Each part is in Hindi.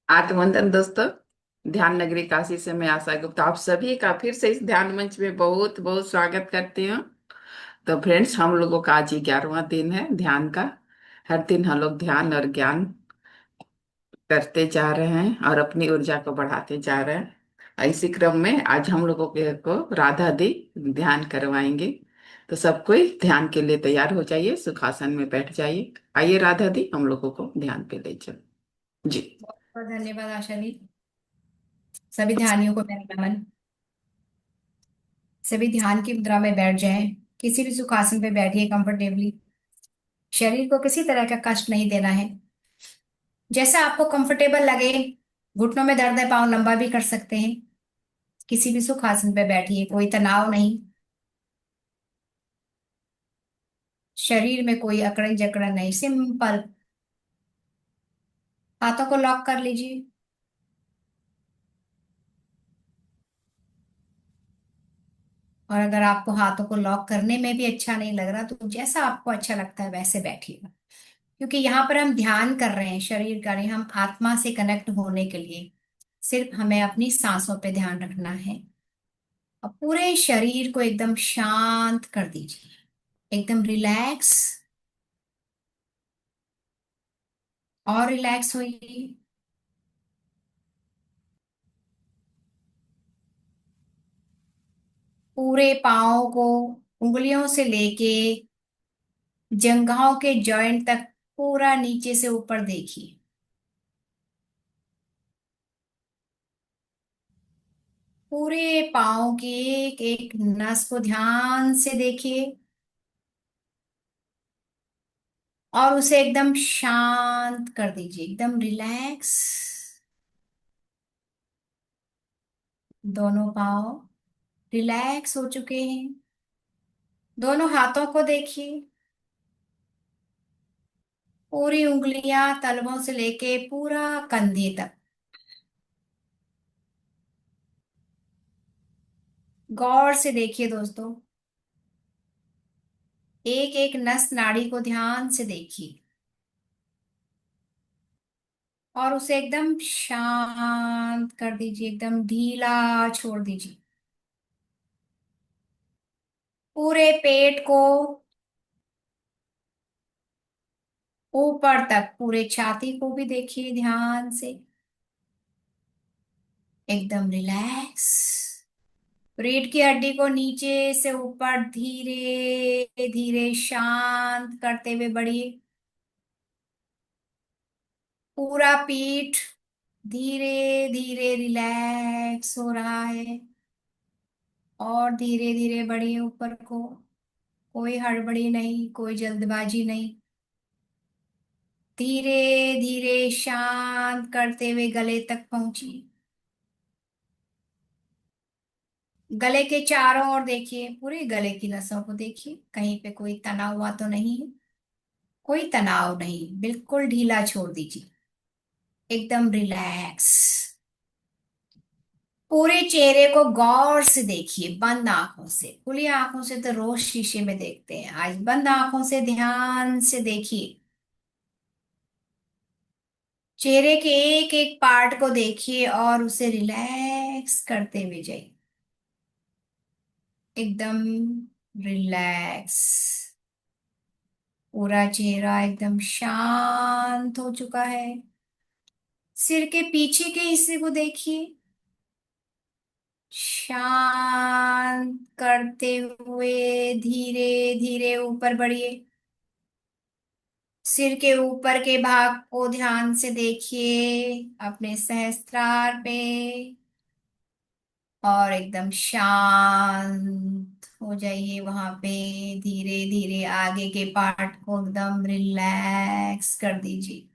आत्मवंदन दोस्तों। ध्यान नगरी काशी से मैं आशा गुप्ता आप सभी का फिर से इस ध्यान मंच में बहुत बहुत स्वागत करती हूँ। तो फ्रेंड्स, हम लोगों का आज 11वां दिन है ध्यान का। हर दिन हम लोग ध्यान और ज्ञान करते जा रहे हैं और अपनी ऊर्जा को बढ़ाते जा रहे हैं। इसी क्रम में आज हम लोगों को राधा दी ध्यान करवाएंगे। तो सब कोई ध्यान के लिए तैयार हो जाइए, सुखासन में बैठ जाइए। आइए राधा दी हम लोगों को ध्यान पे ले चलो जी। बहुत बहुत धन्यवाद आशा जी। सभी ध्यानियों को मेरा नमन। सभी ध्यान की मुद्रा में बैठ जाएं। किसी भी सुखासन पे बैठिए कंफर्टेबली। शरीर को किसी तरह का कष्ट नहीं देना है। जैसा आपको कंफर्टेबल लगे। घुटनों में दर्द है, पाँव लंबा भी कर सकते हैं। किसी भी सुखासन पे बैठिए, कोई तनाव नहीं। शरीर में कोई अकड़न जकड़न नहीं, सिंपल। हाथों को लॉक कर लीजिए। और अगर आपको हाथों को लॉक करने में भी अच्छा नहीं लग रहा, तो जैसा आपको अच्छा लगता है वैसे बैठिएगा। क्योंकि यहाँ पर हम ध्यान कर रहे हैं, शरीर का नहीं, हम आत्मा से कनेक्ट होने के लिए सिर्फ हमें अपनी सांसों पे ध्यान रखना है। और पूरे शरीर को एकदम शांत कर दीजिए, एकदम रिलैक्स। और रिलैक्स होइए। पूरे पाँव को उंगलियों से लेके जंघाओं के जॉइंट तक पूरा नीचे से ऊपर देखिए। पूरे पाँव की एक एक नस को ध्यान से देखिए। और उसे एकदम शांत कर दीजिए, एकदम रिलैक्स। दोनों पाँव रिलैक्स हो चुके हैं। दोनों हाथों को देखिए। पूरी उंगलियां तलवों से लेके पूरा कंधे तक। गौर से देखिए दोस्तों। एक एक नस नाड़ी को ध्यान से देखिए। और उसे एकदम शांत कर दीजिए, एकदम ढीला छोड़ दीजिए। पूरे पेट को ऊपर तक, पूरे छाती को भी देखिए ध्यान से। एकदम रिलैक्स। रीढ़ की हड्डी को नीचे से ऊपर धीरे धीरे शांत करते हुए बढ़िए। पूरा पीठ धीरे धीरे रिलैक्स हो रहा है। और धीरे धीरे बढ़िए ऊपर को। कोई हड़बड़ी नहीं, कोई जल्दबाजी नहीं। धीरे धीरे शांत करते हुए गले तक पहुंचिए। गले के चारों ओर देखिए, पूरे गले की नसों को देखिए, कहीं पे कोई तना हुआ तो नहीं है। कोई तनाव नहीं, बिल्कुल ढीला छोड़ दीजिए। एकदम रिलैक्स। पूरे चेहरे को गौर से देखिए, बंद आंखों से। खुली आंखों से तो रोज शीशे में देखते हैं, आज बंद आंखों से ध्यान से देखिए। चेहरे के एक एक पार्ट को देखिए और उसे रिलैक्स करते हुए जाइए। एकदम रिलैक्स। पूरा चेहरा एकदम शांत हो चुका है। सिर के पीछे के हिस्से को देखिए। शांत करते हुए धीरे धीरे ऊपर बढ़िए। सिर के ऊपर के भाग को ध्यान से देखिए, अपने सहस्त्रार पे। और एकदम शांत हो जाइए वहां पे। धीरे धीरे आगे के पार्ट को एकदम रिलैक्स कर दीजिए।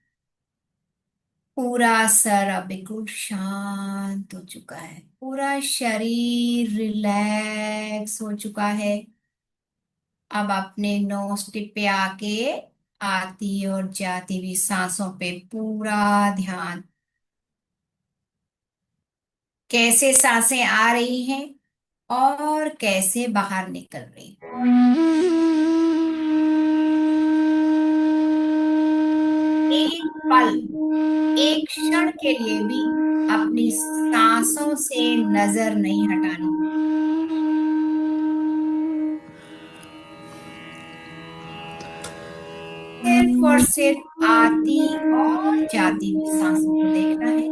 पूरा सर अब बिल्कुल शांत हो चुका है, पूरा शरीर रिलैक्स हो चुका है। अब अपने नोज टिप पे आके आती और जाती हुई सांसों पे पूरा ध्यान। कैसे सांसें आ रही हैं और कैसे बाहर निकल रही हैं। एक पल, एक क्षण के लिए भी अपनी सांसों से नजर नहीं हटानी। सिर्फ और सिर्फ आती और जाती हुई सांसों को देखना है।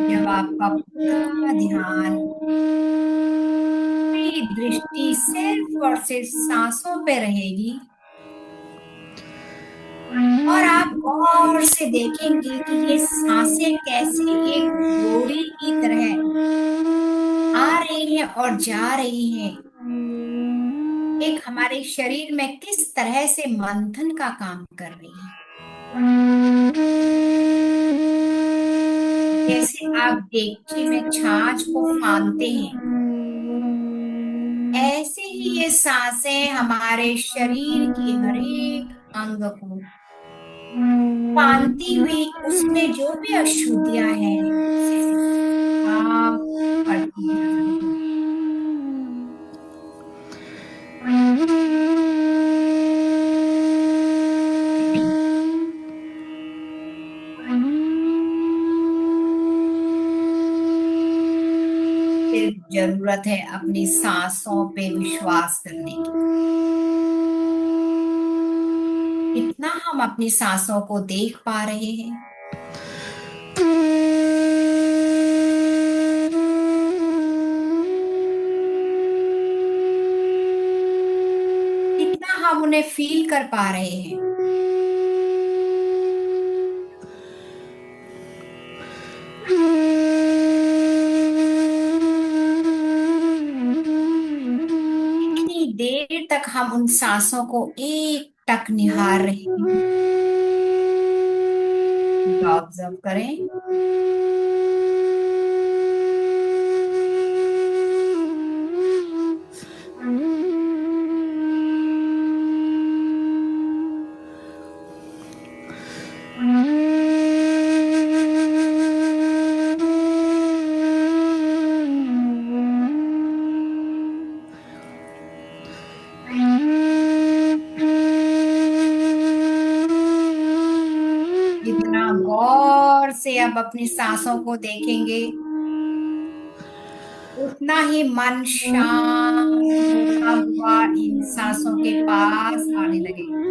जब आपका पूरा ध्यान, पूरी दृष्टि सिर्फ और सिर्फ सांसों पे रहेगी, और आप गौर से देखेंगे कि ये सांसें कैसे एक जोड़ी की तरह आ रही हैं और जा रही हैं, एक हमारे शरीर में किस तरह से मंथन का काम कर रही है। जैसे आप देगची में छाछ को फानते हैं, ऐसे ही ये सांसें हमारे शरीर की हर एक अंग को फानती हुई, उसमें जो भी अशुद्धियां हैं उसे साफ करती जा रही है। सिर्फ जरूरत है अपनी सांसों पे विश्वास करने की। इतना हम अपनी सांसों को देख पा रहे हैं, इतना हम उन्हें फील कर पा रहे हैं। कितनी देर तक हम उन सांसों को एक टक निहार रहे हैं, ऑब्जर्व करें। जितना गौर से अब अपनी सांसों को देखेंगे, उतना ही मन शांत होता हुआ इन सांसों के पास आने लगेगा।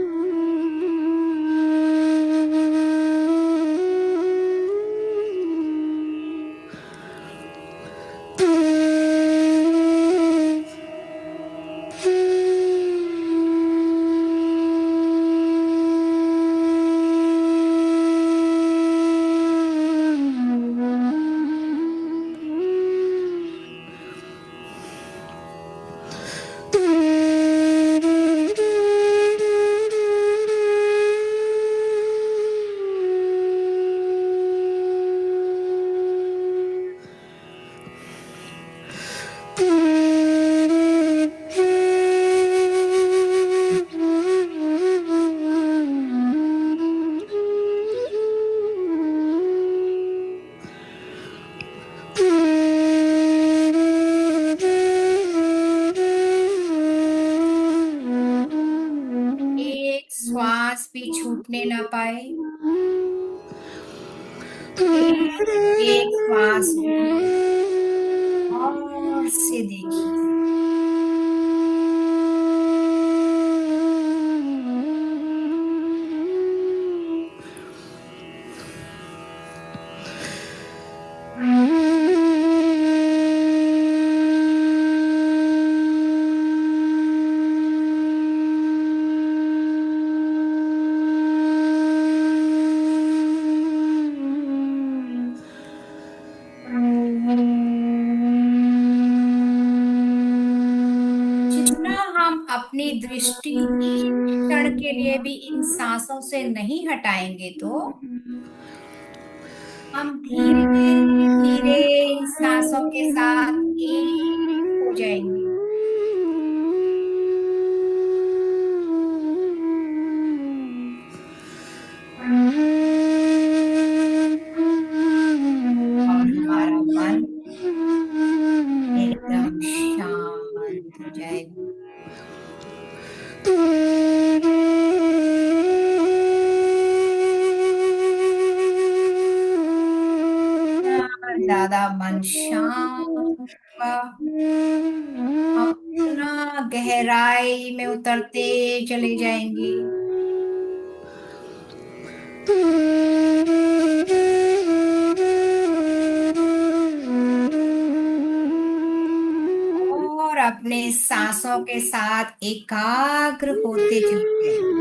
एक श्वास भी छूटने ना पाए, एक श्वास और से देखिए। जितना हम अपनी दृष्टि एक क्षण के लिए भी इन सांसों से नहीं हटाएंगे, तो हम धीरे धीरे इन सांसों के साथ एक हो जाएंगे। मन शांत हुआ। हम इतना गहराई में उतरते चले जाएंगे और अपने सांसों के साथ एकाग्र होते चले जाएंगे।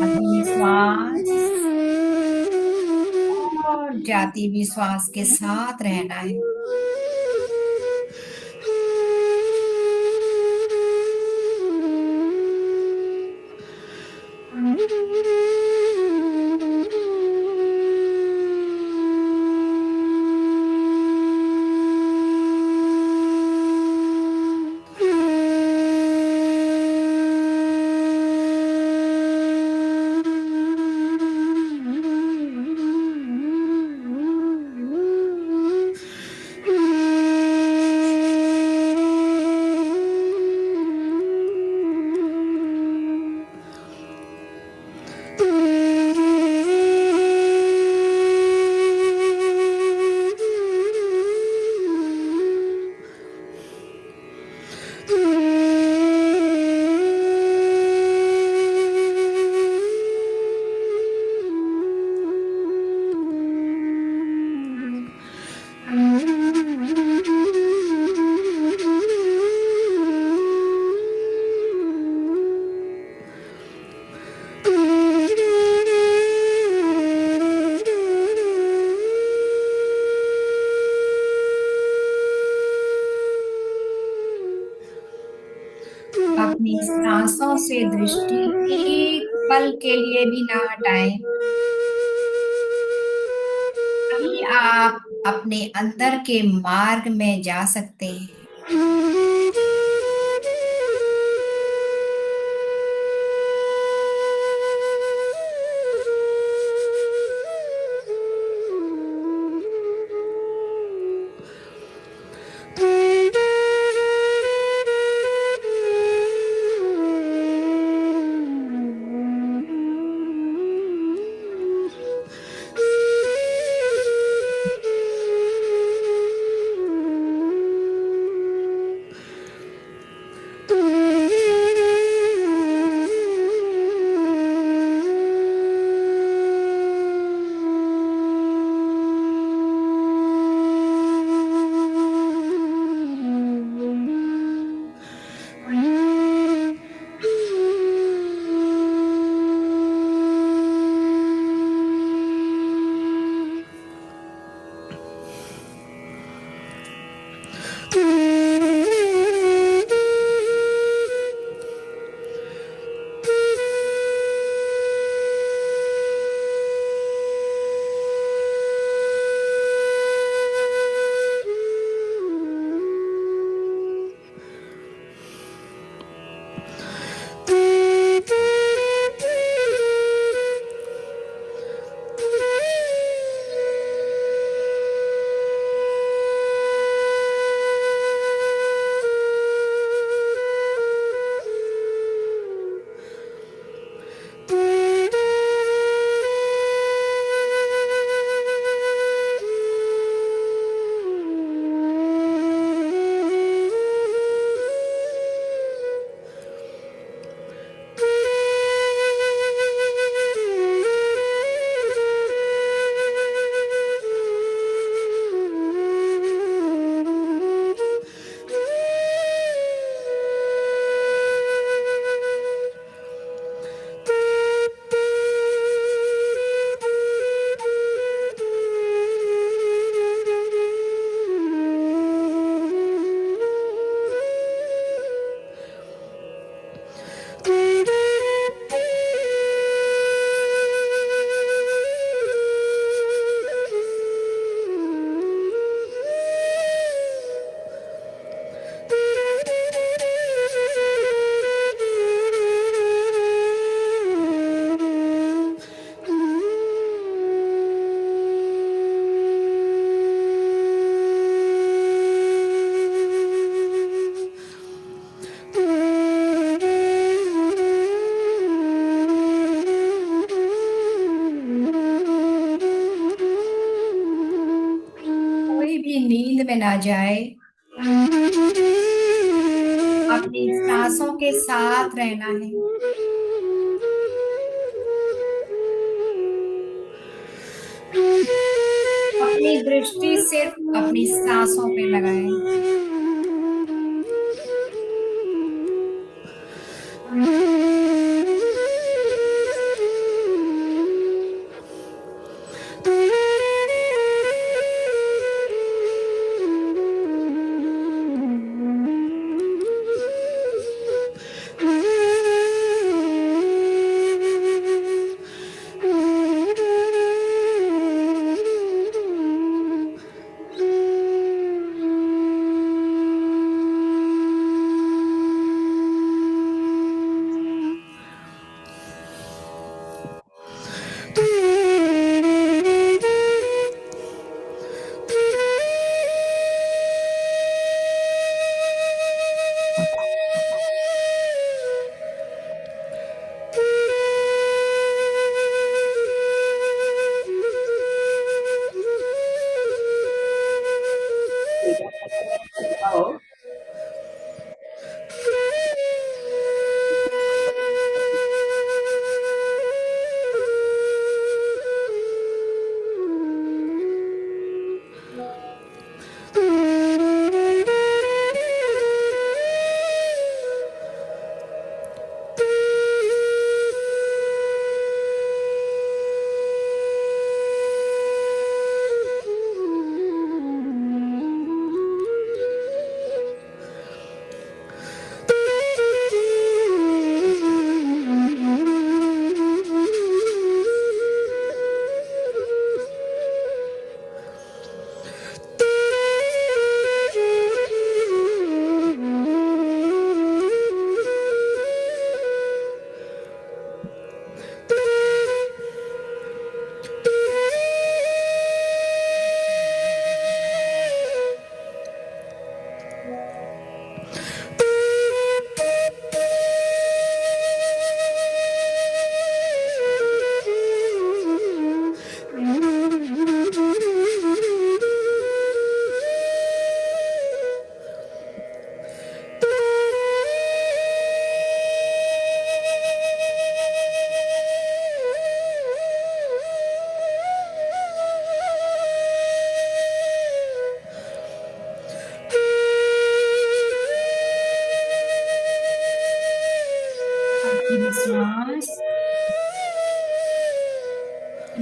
अगली श्वास और जाती भी श्वास के साथ रहना है। अपनी सांसों से दृष्टि एक पल पल के लिए भी ना हटाएं। तभी आप अपने अंदर के मार्ग में जा सकते हैं। कोई भी नींद में ना जाए। अपनी सांसों के साथ रहना है। अपनी दृष्टि सिर्फ अपनी सांसों पे लगाएं।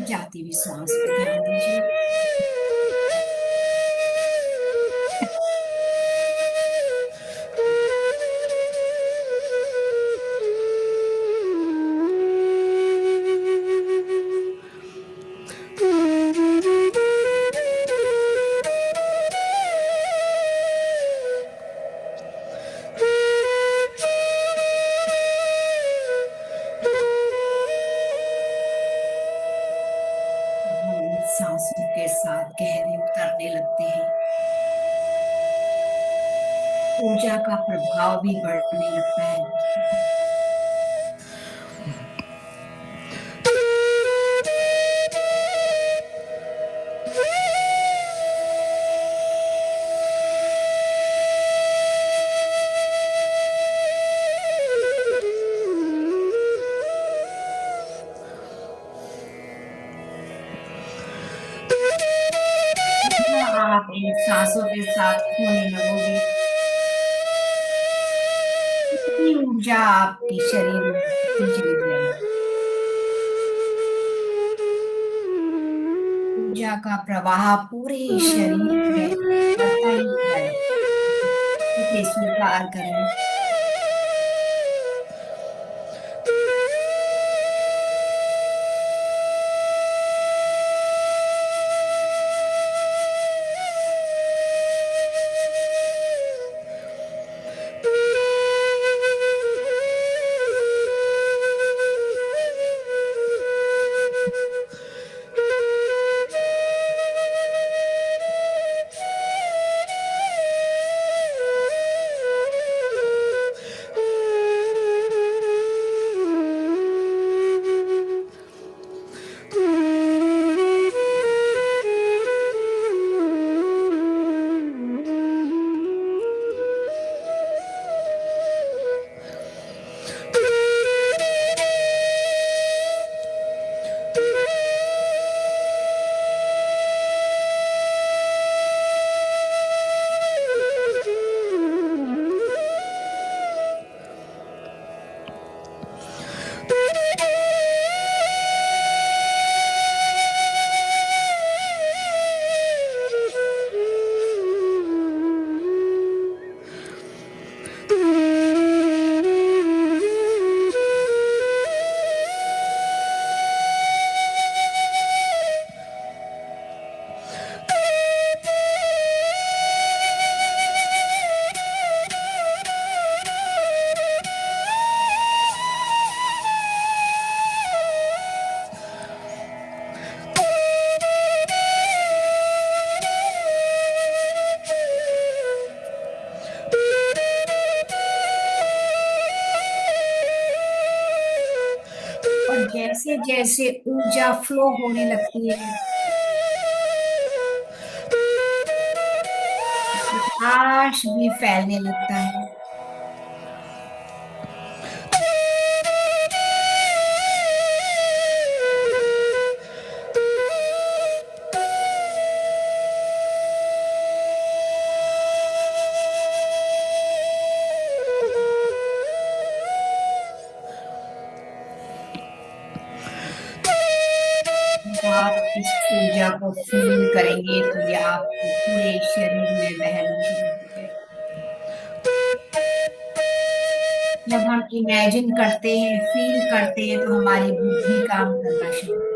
जाती हुई सांस पे ध्यान दीजिए। हम सांसों के साथ गहरे उतरने लगते हैं। ऊर्जा का प्रभाव भी बढ़ने लगता है। आप इन सांसों के साथ खोने लगोगे, इतनी ऊर्जा आपके शरीर में बढ़ती चली जाएगी। ऊर्जा का प्रवाह पूरे शरीर में बढ़ता ही जाएगा। इसे स्वीकार करें। और जैसे जैसे ऊर्जा फ्लो होने लगती है, प्रकाश भी फैलने लगता है। जब आप इस ऊर्जा को फील करेंगे तो ये आपके पूरे शरीर में बहना शुरू हो जाएगा। जब हम इमेजिन करते हैं, फील करते हैं, तो हमारी बुद्धि काम करना शुरू।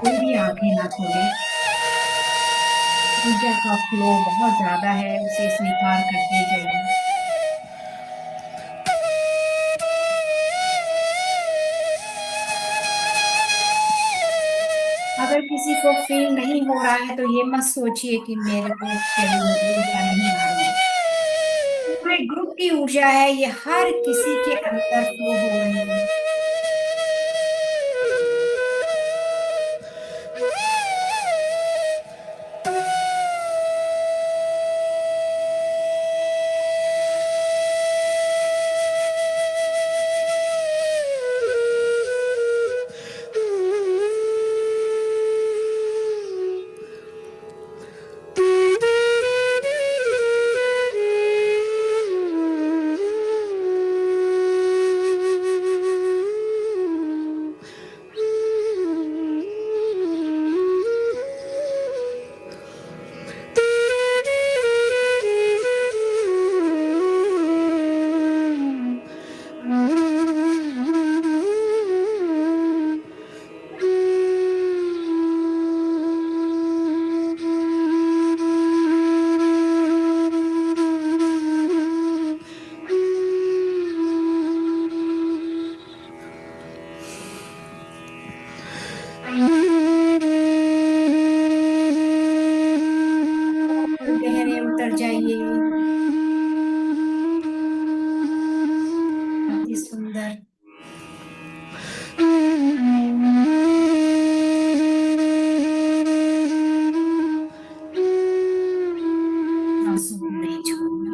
पूरी आंखें ना खोलें। ऊर्जा का फ्लो बहुत ज्यादा है, उसे स्वीकार करते जाइए। अगर किसी को फील नहीं हो रहा है तो ये मत सोचिए कि मेरे को शरीर में ऊर्जा नहीं आ रही है। पूरे ग्रुप की ऊर्जा है, ये हर किसी के अंदर फ्लो हो रही है। और गहरे उतर जाइए। अति सुंदर। सांसों को नहीं छोड़ना।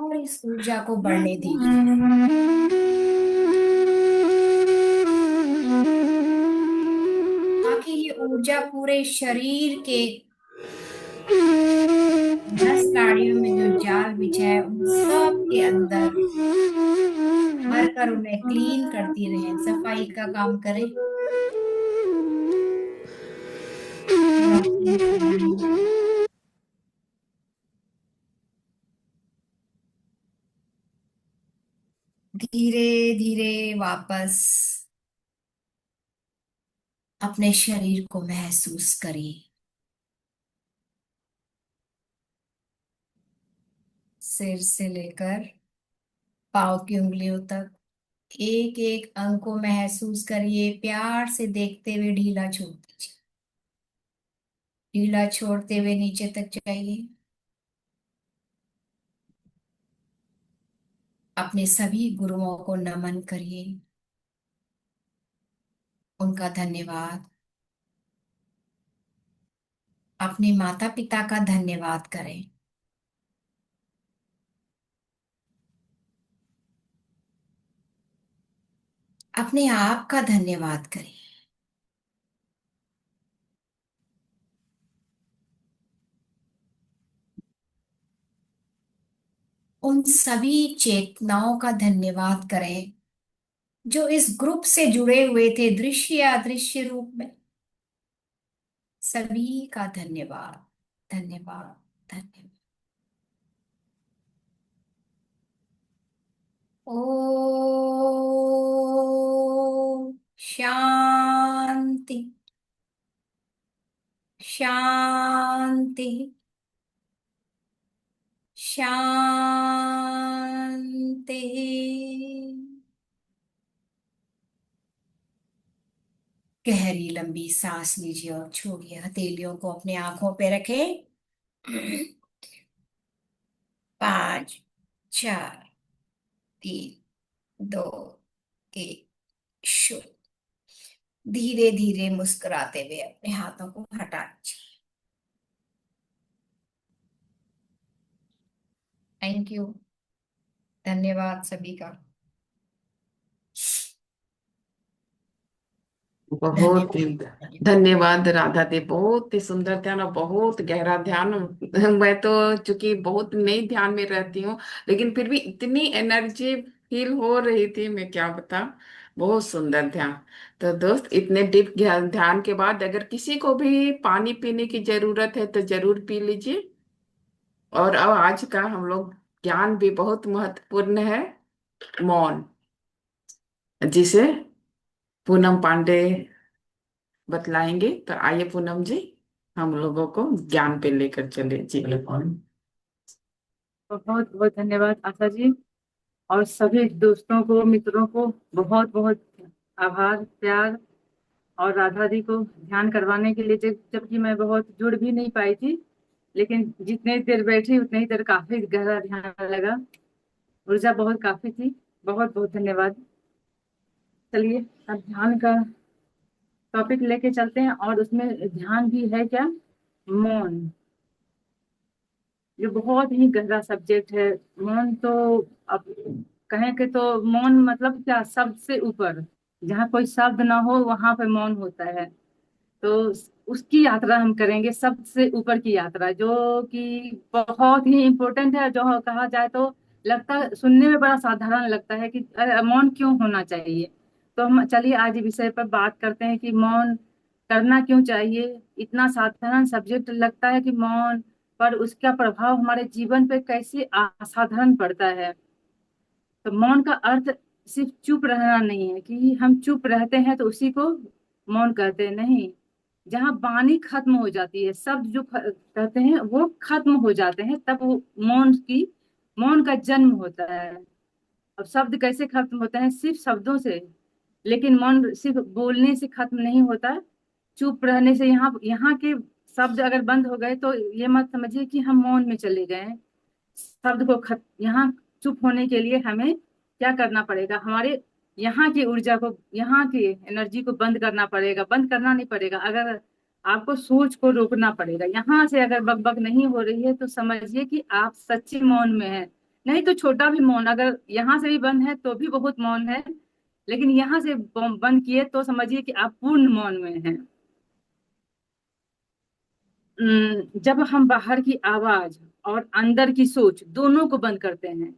और इस ऊर्जा को बढ़ने दीजिए, ताकि ये ऊर्जा पूरे शरीर के 10 नाड़ियों में जो जाल बिछा है उन सब के अंदर भरकर उन्हें क्लीन करती रहे, सफाई का काम करें। धीरे धीरे वापस अपने शरीर को महसूस करिए। सिर से लेकर पाँव की उंगलियों तक एक एक अंग को महसूस करिए। प्यार से देखते हुए ढीला छोड़ दीजिए। ढीला छोड़ते हुए नीचे तक जाइए। अपने सभी गुरुओं को नमन करिए, उनका धन्यवाद। अपने माता पिता का धन्यवाद करें। अपने आप का धन्यवाद करें। उन सभी चेतनाओं का धन्यवाद करें जो इस ग्रुप से जुड़े हुए थे, दृश्य या अदृश्य रूप में। सभी का धन्यवाद, धन्यवाद, धन्यवाद। ओ शांति, शांति, शांति। गहरी लंबी सांस लीजिए और छोड़िए। हथेलियों को अपने आंखों पे रखें। 5, 4, 3, 2, 1। शुरू। धीरे धीरे मुस्कुराते हुए अपने हाथों को हटा दीजिए। Thank you. धन्यवाद सभी का। बहुत ही धन्यवाद, धन्यवाद। धन्यवाद राधा दी, बहुत ही सुंदर ध्यान और बहुत गहरा ध्यान। मैं तो चूंकि बहुत नई ध्यान में रहती हूँ, लेकिन फिर भी इतनी एनर्जी फील हो रही थी, मैं क्या बता। बहुत सुंदर ध्यान। तो दोस्त, इतने डीप ध्यान के बाद अगर किसी को भी पानी पीने की जरूरत है तो जरूर पी लीजिए। और अब आज का हम लोग ज्ञान भी बहुत महत्वपूर्ण है, मौन, जिसे पूनम पांडे बतलाएंगे। तो आइए पूनम जी, हम लोगों को ज्ञान पे लेकर चले जी। बहुत बहुत धन्यवाद आशा जी। और सभी दोस्तों को, मित्रों को बहुत बहुत आभार, प्यार। और राधा दी को ध्यान करवाने के लिए, जबकि मैं बहुत जुड़ भी नहीं पाई थी, लेकिन जितने देर बैठी उतनी ही देर काफी गहरा ध्यान लगा। ऊर्जा बहुत काफी थी। बहुत बहुत धन्यवाद। चलिए, अब ध्यान का टॉपिक लेके चलते हैं, और उसमें ध्यान भी है क्या? मौन। ये बहुत ही गहरा सब्जेक्ट है। मौन तो, अब कहें कि तो मौन मतलब क्या, शब्द से ऊपर। जहाँ कोई शब्द ना हो वहां पे मौन होता है। तो उसकी यात्रा हम करेंगे, शब्द से ऊपर की यात्रा, जो कि बहुत ही इम्पोर्टेंट है। जो कहा जाए तो लगता, सुनने में बड़ा साधारण लगता है कि अरे मौन क्यों होना चाहिए। तो हम चलिए आज इस विषय पर बात करते हैं कि मौन करना क्यों चाहिए। इतना साधारण सब्जेक्ट लगता है कि मौन, पर उसका प्रभाव हमारे जीवन पे कैसे असाधारण पड़ता है। तो मौन का अर्थ सिर्फ चुप रहना नहीं है कि हम चुप रहते हैं तो उसी को मौन कहते हैं, नहीं। जहाँ वाणी खत्म हो जाती है, शब्द जो कहते हैं वो खत्म हो जाते हैं, तब वो मौन का जन्म होता है। अब शब्द कैसे खत्म होते हैं? सिर्फ शब्दों से। लेकिन मौन सिर्फ बोलने से खत्म नहीं होता। चुप रहने से, यहाँ यहाँ के शब्द अगर बंद हो गए तो ये मत समझिए कि हम मौन में चले गए हैं। शब्द को यहाँ चुप होने के लिए हमें क्या करना पड़ेगा? हमारे यहाँ की ऊर्जा को, यहाँ की एनर्जी को बंद करना पड़ेगा। बंद करना नहीं पड़ेगा, अगर आपको सोच को रोकना पड़ेगा। यहाँ से अगर बकबक नहीं हो रही है तो समझिए कि आप सच्ची मौन में हैं। नहीं तो छोटा भी मौन, अगर यहाँ से भी बंद है तो भी बहुत मौन है। लेकिन यहाँ से बंद किए तो समझिए कि आप पूर्ण मौन में हैं। जब हम बाहर की आवाज और अंदर की सोच दोनों को बंद करते हैं।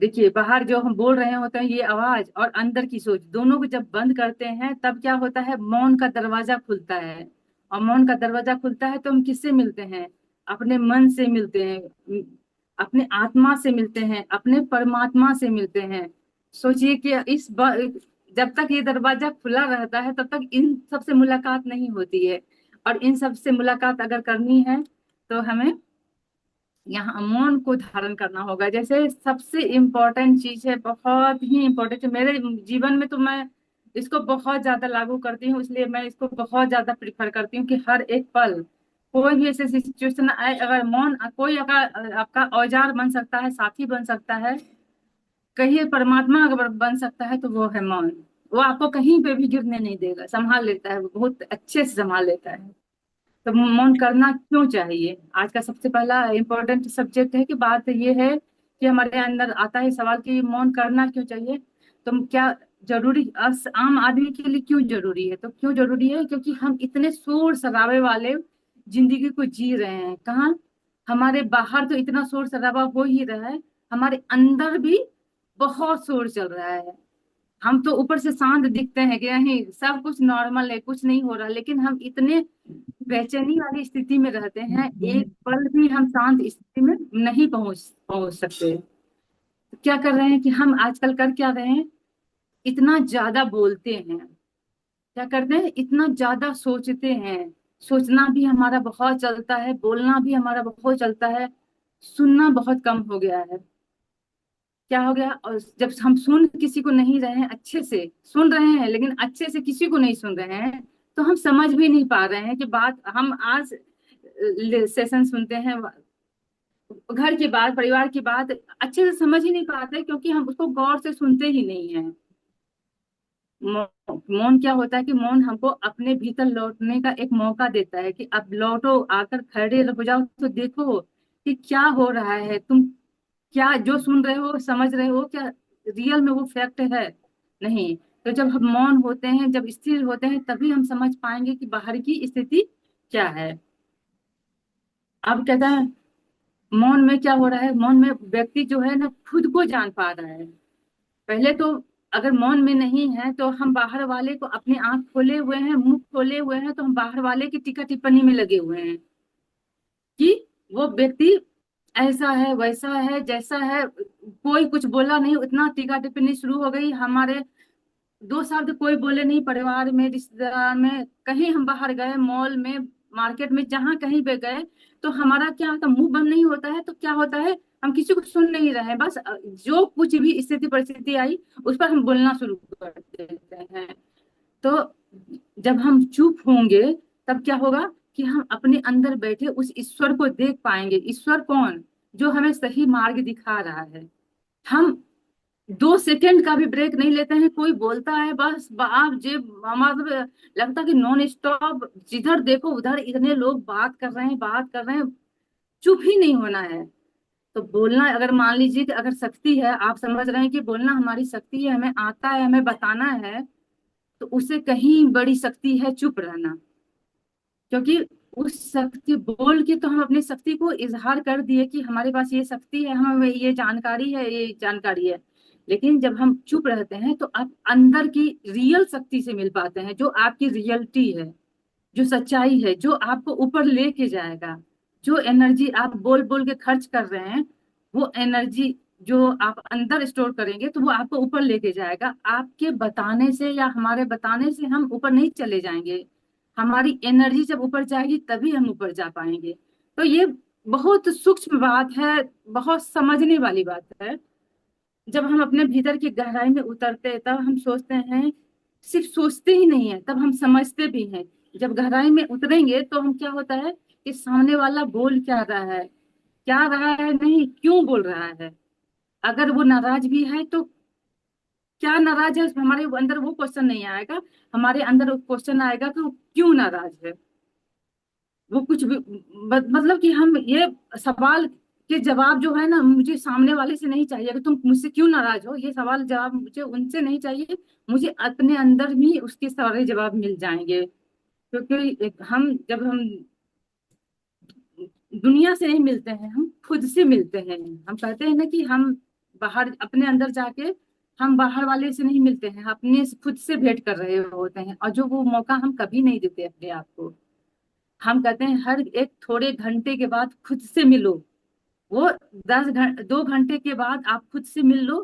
देखिए, बाहर जो हम बोल रहे होते हैं ये आवाज, और अंदर की सोच दोनों को जब बंद करते हैं तब क्या होता है? मौन का दरवाजा खुलता है। और मौन का दरवाजा खुलता है तो हम किससे मिलते हैं? अपने मन से मिलते हैं, अपने आत्मा से मिलते हैं, अपने परमात्मा से मिलते हैं। सोचिए कि जब तक ये दरवाजा खुला रहता है तब तक इन सबसे मुलाकात नहीं होती है। और इन सबसे मुलाकात अगर करनी है तो हमें यहाँ मौन को धारण करना होगा। जैसे सबसे इम्पोर्टेंट चीज है, बहुत ही इम्पोर्टेंट है मेरे जीवन में, तो मैं इसको बहुत ज्यादा लागू करती हूँ, इसलिए मैं इसको बहुत ज्यादा प्रिफर करती हूँ कि हर एक पल कोई भी ऐसे सिचुएशन आए, अगर मौन, कोई अगर आपका औजार बन सकता है, साथी बन सकता है, कहिए परमात्मा अगर बन सकता है, तो वो है मौन। वो आपको कहीं पे भी गिरने नहीं देगा, संभाल लेता है, वो बहुत अच्छे से संभाल लेता है। तो मौन करना क्यों चाहिए, आज का सबसे पहला इम्पोर्टेंट सब्जेक्ट है। कि बात ये है कि हमारे अंदर आता है सवाल कि मौन करना क्यों चाहिए। तो क्या जरूरी, आम आदमी के लिए क्यों जरूरी है? तो क्यों जरूरी है? क्योंकि हम इतने शोर शराबे वाले जिंदगी को जी रहे हैं। कहाँ, हमारे बाहर तो इतना शोर शराबा हो ही रहा है, हमारे अंदर भी बहुत शोर चल रहा है। हम तो ऊपर से शांत दिखते हैं कि नहीं सब कुछ नॉर्मल है, कुछ नहीं हो रहा, लेकिन हम इतने बेचैनी वाली स्थिति में रहते हैं, एक पल भी हम शांत स्थिति में नहीं पहुंच पहुंच सकते। तो क्या कर रहे हैं कि हम आजकल कर क्या रहे हैं? इतना ज्यादा बोलते हैं। क्या करते हैं? इतना ज्यादा सोचते हैं। सोचना भी हमारा बहुत चलता है, बोलना भी हमारा बहुत चलता है, सुनना बहुत कम हो गया है। क्या हो गया? और जब हम सुन किसी को नहीं रहे हैं, अच्छे से सुन रहे हैं लेकिन अच्छे से किसी को नहीं सुन रहे हैं, तो हम समझ भी नहीं पा रहे हैं कि बात, हम आज सेशन सुनते हैं, घर की बात, परिवार की बात अच्छे से समझ ही नहीं पाते, क्योंकि हम उसको गौर से सुनते ही नहीं है। मौन क्या होता है कि मौन हमको अपने भीतर लौटने का एक मौका देता है कि अब लौटो, आकर खड़े हो जाओ, तो देखो कि क्या हो रहा है। तुम क्या जो सुन रहे हो, समझ रहे हो, क्या रियल में वो फैक्ट है? नहीं। तो जब हम मौन होते हैं, जब स्थिर होते हैं, तभी हम समझ पाएंगे कि बाहर की स्थिति क्या है। अब कहता है, मौन में क्या हो रहा है? मौन में व्यक्ति जो है ना, खुद को जान पा रहा है। पहले तो अगर मौन में नहीं है तो हम बाहर वाले को, अपनी आंख खोले हुए हैं, मुंह खोले हुए हैं, तो हम बाहर वाले की टीका टिप्पणी में लगे हुए हैं। कि वो व्यक्ति ऐसा है वैसा है जैसा है। कोई कुछ बोला नहीं, इतना टीका टिप्पणी शुरू हो गई। हमारे 2 शब्द कोई बोले नहीं, परिवार में रिश्तेदार में, कहीं हम बाहर गए, मॉल में, मार्केट में, जहां कहीं पे गए, तो हमारा क्या होता है, मुंह बंद नहीं होता है तो क्या होता है, हम किसी को सुन नहीं रहे हैं। बस जो कुछ भी स्थिति परिस्थिति आई उस पर हम बोलना शुरू कर देते हैं। तो जब हम चुप होंगे तब क्या होगा कि हम अपने अंदर बैठे उस ईश्वर को देख पाएंगे। ईश्वर कौन? जो हमें सही मार्ग दिखा रहा है। हम 2 सेकंड का भी ब्रेक नहीं लेते हैं। कोई बोलता है बस आप जे हमारा लगता है कि नॉन स्टॉप, जिधर देखो उधर इतने लोग बात कर रहे हैं, बात कर रहे हैं, चुप ही नहीं होना है। तो बोलना, अगर मान लीजिए कि अगर शक्ति है, आप समझ रहे हैं कि बोलना हमारी शक्ति है, हमें आता है, हमें बताना है, तो उससे कहीं बड़ी शक्ति है चुप रहना। क्योंकि उस शक्ति बोल के तो हम अपनी शक्ति को इजहार कर दिए कि हमारे पास ये शक्ति है, हमें ये जानकारी है, ये जानकारी है। लेकिन जब हम चुप रहते हैं तो आप अंदर की रियल शक्ति से मिल पाते हैं, जो आपकी रियलिटी है, जो सच्चाई है, जो आपको ऊपर लेके जाएगा। जो एनर्जी आप बोल बोल के खर्च कर रहे हैं, वो एनर्जी जो आप अंदर स्टोर करेंगे तो वो आपको ऊपर लेके जाएगा। आपके बताने से या हमारे बताने से हम ऊपर नहीं चले जाएंगे। हमारी एनर्जी जब ऊपर जाएगी तभी हम ऊपर जा पाएंगे। तो ये बहुत सूक्ष्म बात है, बहुत समझने वाली बात है। जब हम अपने भीतर की गहराई में उतरते हैं तब हम सोचते हैं, सिर्फ सोचते ही नहीं है, तब हम समझते भी हैं। जब गहराई में उतरेंगे तो हम क्या होता है कि सामने वाला बोल क्या रहा है, नहीं क्यों बोल रहा है। अगर वो नाराज भी है तो क्या नाराज है, हमारे अंदर वो क्वेश्चन नहीं आएगा। हमारे अंदर वो क्वेश्चन आएगा कि वो क्यों नाराज है। वो कुछ भी मतलब कि हम ये सवाल के जवाब जो है ना, मुझे सामने वाले से नहीं चाहिए कि तुम मुझसे क्यों नाराज हो, ये सवाल जवाब मुझे उनसे नहीं चाहिए। मुझे अपने अंदर भी उसके सारे जवाब मिल जाएंगे। क्योंकि जब हम दुनिया से नहीं मिलते हैं, हम खुद से मिलते हैं। हम कहते हैं ना कि हम बाहर अपने अंदर जाके, हम बाहर वाले से नहीं मिलते हैं, अपने खुद से भेंट कर रहे होते हैं। और जो वो मौका हम कभी नहीं देते अपने आप को। हम कहते हैं हर एक थोड़े घंटे के बाद खुद से मिलो। वो 2 घंटे के बाद आप खुद से मिल लो,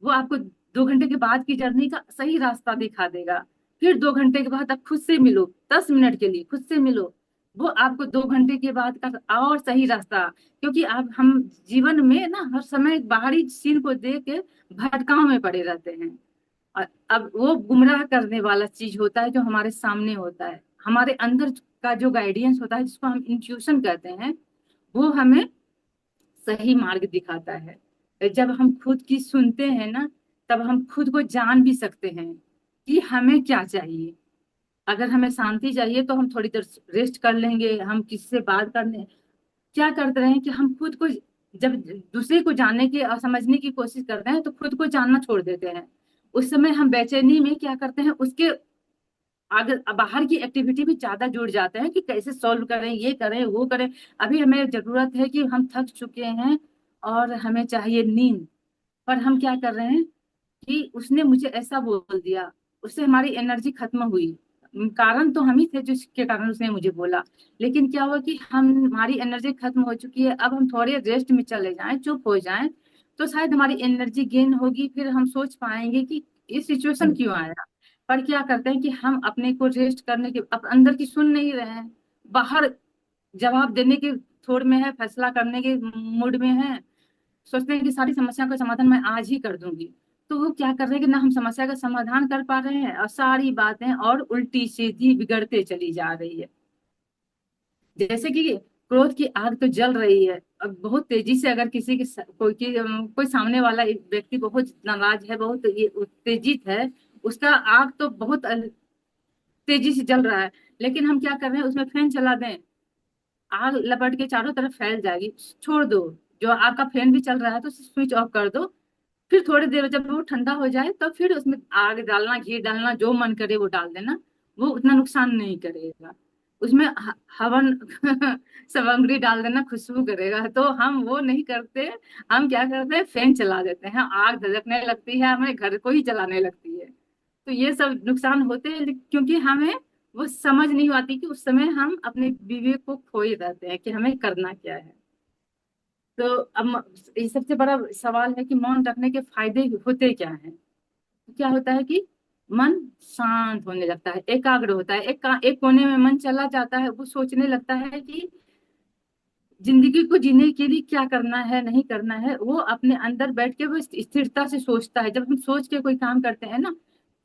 वो आपको 2 घंटे के बाद की जर्नी का सही रास्ता दिखा देगा। फिर 2 घंटे के बाद आप खुद से मिलो, 10 मिनट के लिए खुद से मिलो, वो आपको 2 घंटे के बाद का और सही रास्ता। क्योंकि आप हम जीवन में ना हर समय बाहरी सीन को देख के भटकाव में पड़े रहते हैं। और अब वो गुमराह करने वाला चीज होता है जो हमारे सामने होता है, हमारे अंदर का जो गाइडेंस होता है, जिसको हम इंट्यूशन कहते हैं, वो हमें सही मार्ग दिखाता है। जब हम खुद की सुनते हैं ना, तब हम खुद को जान भी सकते हैं कि हमें क्या चाहिए। अगर हमें शांति चाहिए तो हम थोड़ी देर रेस्ट कर लेंगे, हम किसी से बात करने क्या करते हैं कि हम खुद को, जब दूसरे को जानने की और समझने की कोशिश करते हैं तो खुद को जानना छोड़ देते हैं। उस समय हम बेचैनी में क्या करते हैं, उसके अगर बाहर की एक्टिविटी भी ज्यादा जुड़ जाते हैं कि कैसे सॉल्व करें, ये करें वो करें। अभी हमें जरूरत है कि हम थक चुके हैं और हमें चाहिए नींद, पर हम क्या कर रहे हैं कि उसने मुझे ऐसा बोल दिया, उससे हमारी एनर्जी खत्म हुई। कारण तो हम ही थे जिसके कारण उसने मुझे बोला। लेकिन क्या हुआ कि हम हमारी एनर्जी खत्म हो चुकी है, अब हम थोड़े रेस्ट में चले जाएं, चुप हो जाएं, तो शायद हमारी एनर्जी गेन होगी। फिर हम सोच पाएंगे कि ये सिचुएशन क्यों आया। पर क्या करते हैं कि हम अपने को रेस्ट करने के अंदर की सुन नहीं रहे हैं, बाहर जवाब देने के थोड़ में है, फैसला करने के मूड में है। सोचते हैं कि सारी समस्या का समाधान मैं आज ही कर दूंगी। तो वो क्या कर रहे हैं कि ना हम समस्या का समाधान कर पा रहे हैं और सारी बातें और उल्टी सीधी बिगड़ते चली जा रही है। जैसे कि क्रोध की आग तो जल रही है, अब बहुत तेजी से अगर किसी की कोई सामने वाला एक व्यक्ति बहुत नाराज है, बहुत ये उत्तेजित है, उसका आग तो बहुत तेजी से जल रहा है। लेकिन हम क्या कर रहे हैं, उसमें फैन चला दें, आग लपट के चारों तरफ फैल जाएगी। छोड़ दो, जो आपका फैन भी चल रहा है तो स्विच ऑफ कर दो। फिर थोड़ी देर जब वो ठंडा हो जाए तो फिर उसमें आग डालना, घी डालना, जो मन करे वो डाल देना। वो उतना नुकसान नहीं करेगा। उसमें हवन सामग्री डाल देना, खुशबू करेगा। तो हम वो नहीं करते। हम क्या करते हैं, फैन चला देते हैं, आग धधकने लगती है, हमें घर को ही जलाने लगती है। तो ये सब नुकसान होते हैं क्योंकि हमें वो समझ नहीं आती कि उस समय हम अपने विवेक को खोए रहते हैं कि हमें करना क्या है। तो अब ये सबसे बड़ा सवाल है कि मौन रखने के फायदे होते क्या हैं। क्या होता है कि मन शांत होने लगता है, एकाग्र होता है, एक कोने में मन चला जाता है, वो सोचने लगता है कि जिंदगी को जीने के लिए क्या करना है नहीं करना है। वो अपने अंदर बैठ के वो स्थिरता से सोचता है। जब हम सोच के कोई काम करते हैं ना,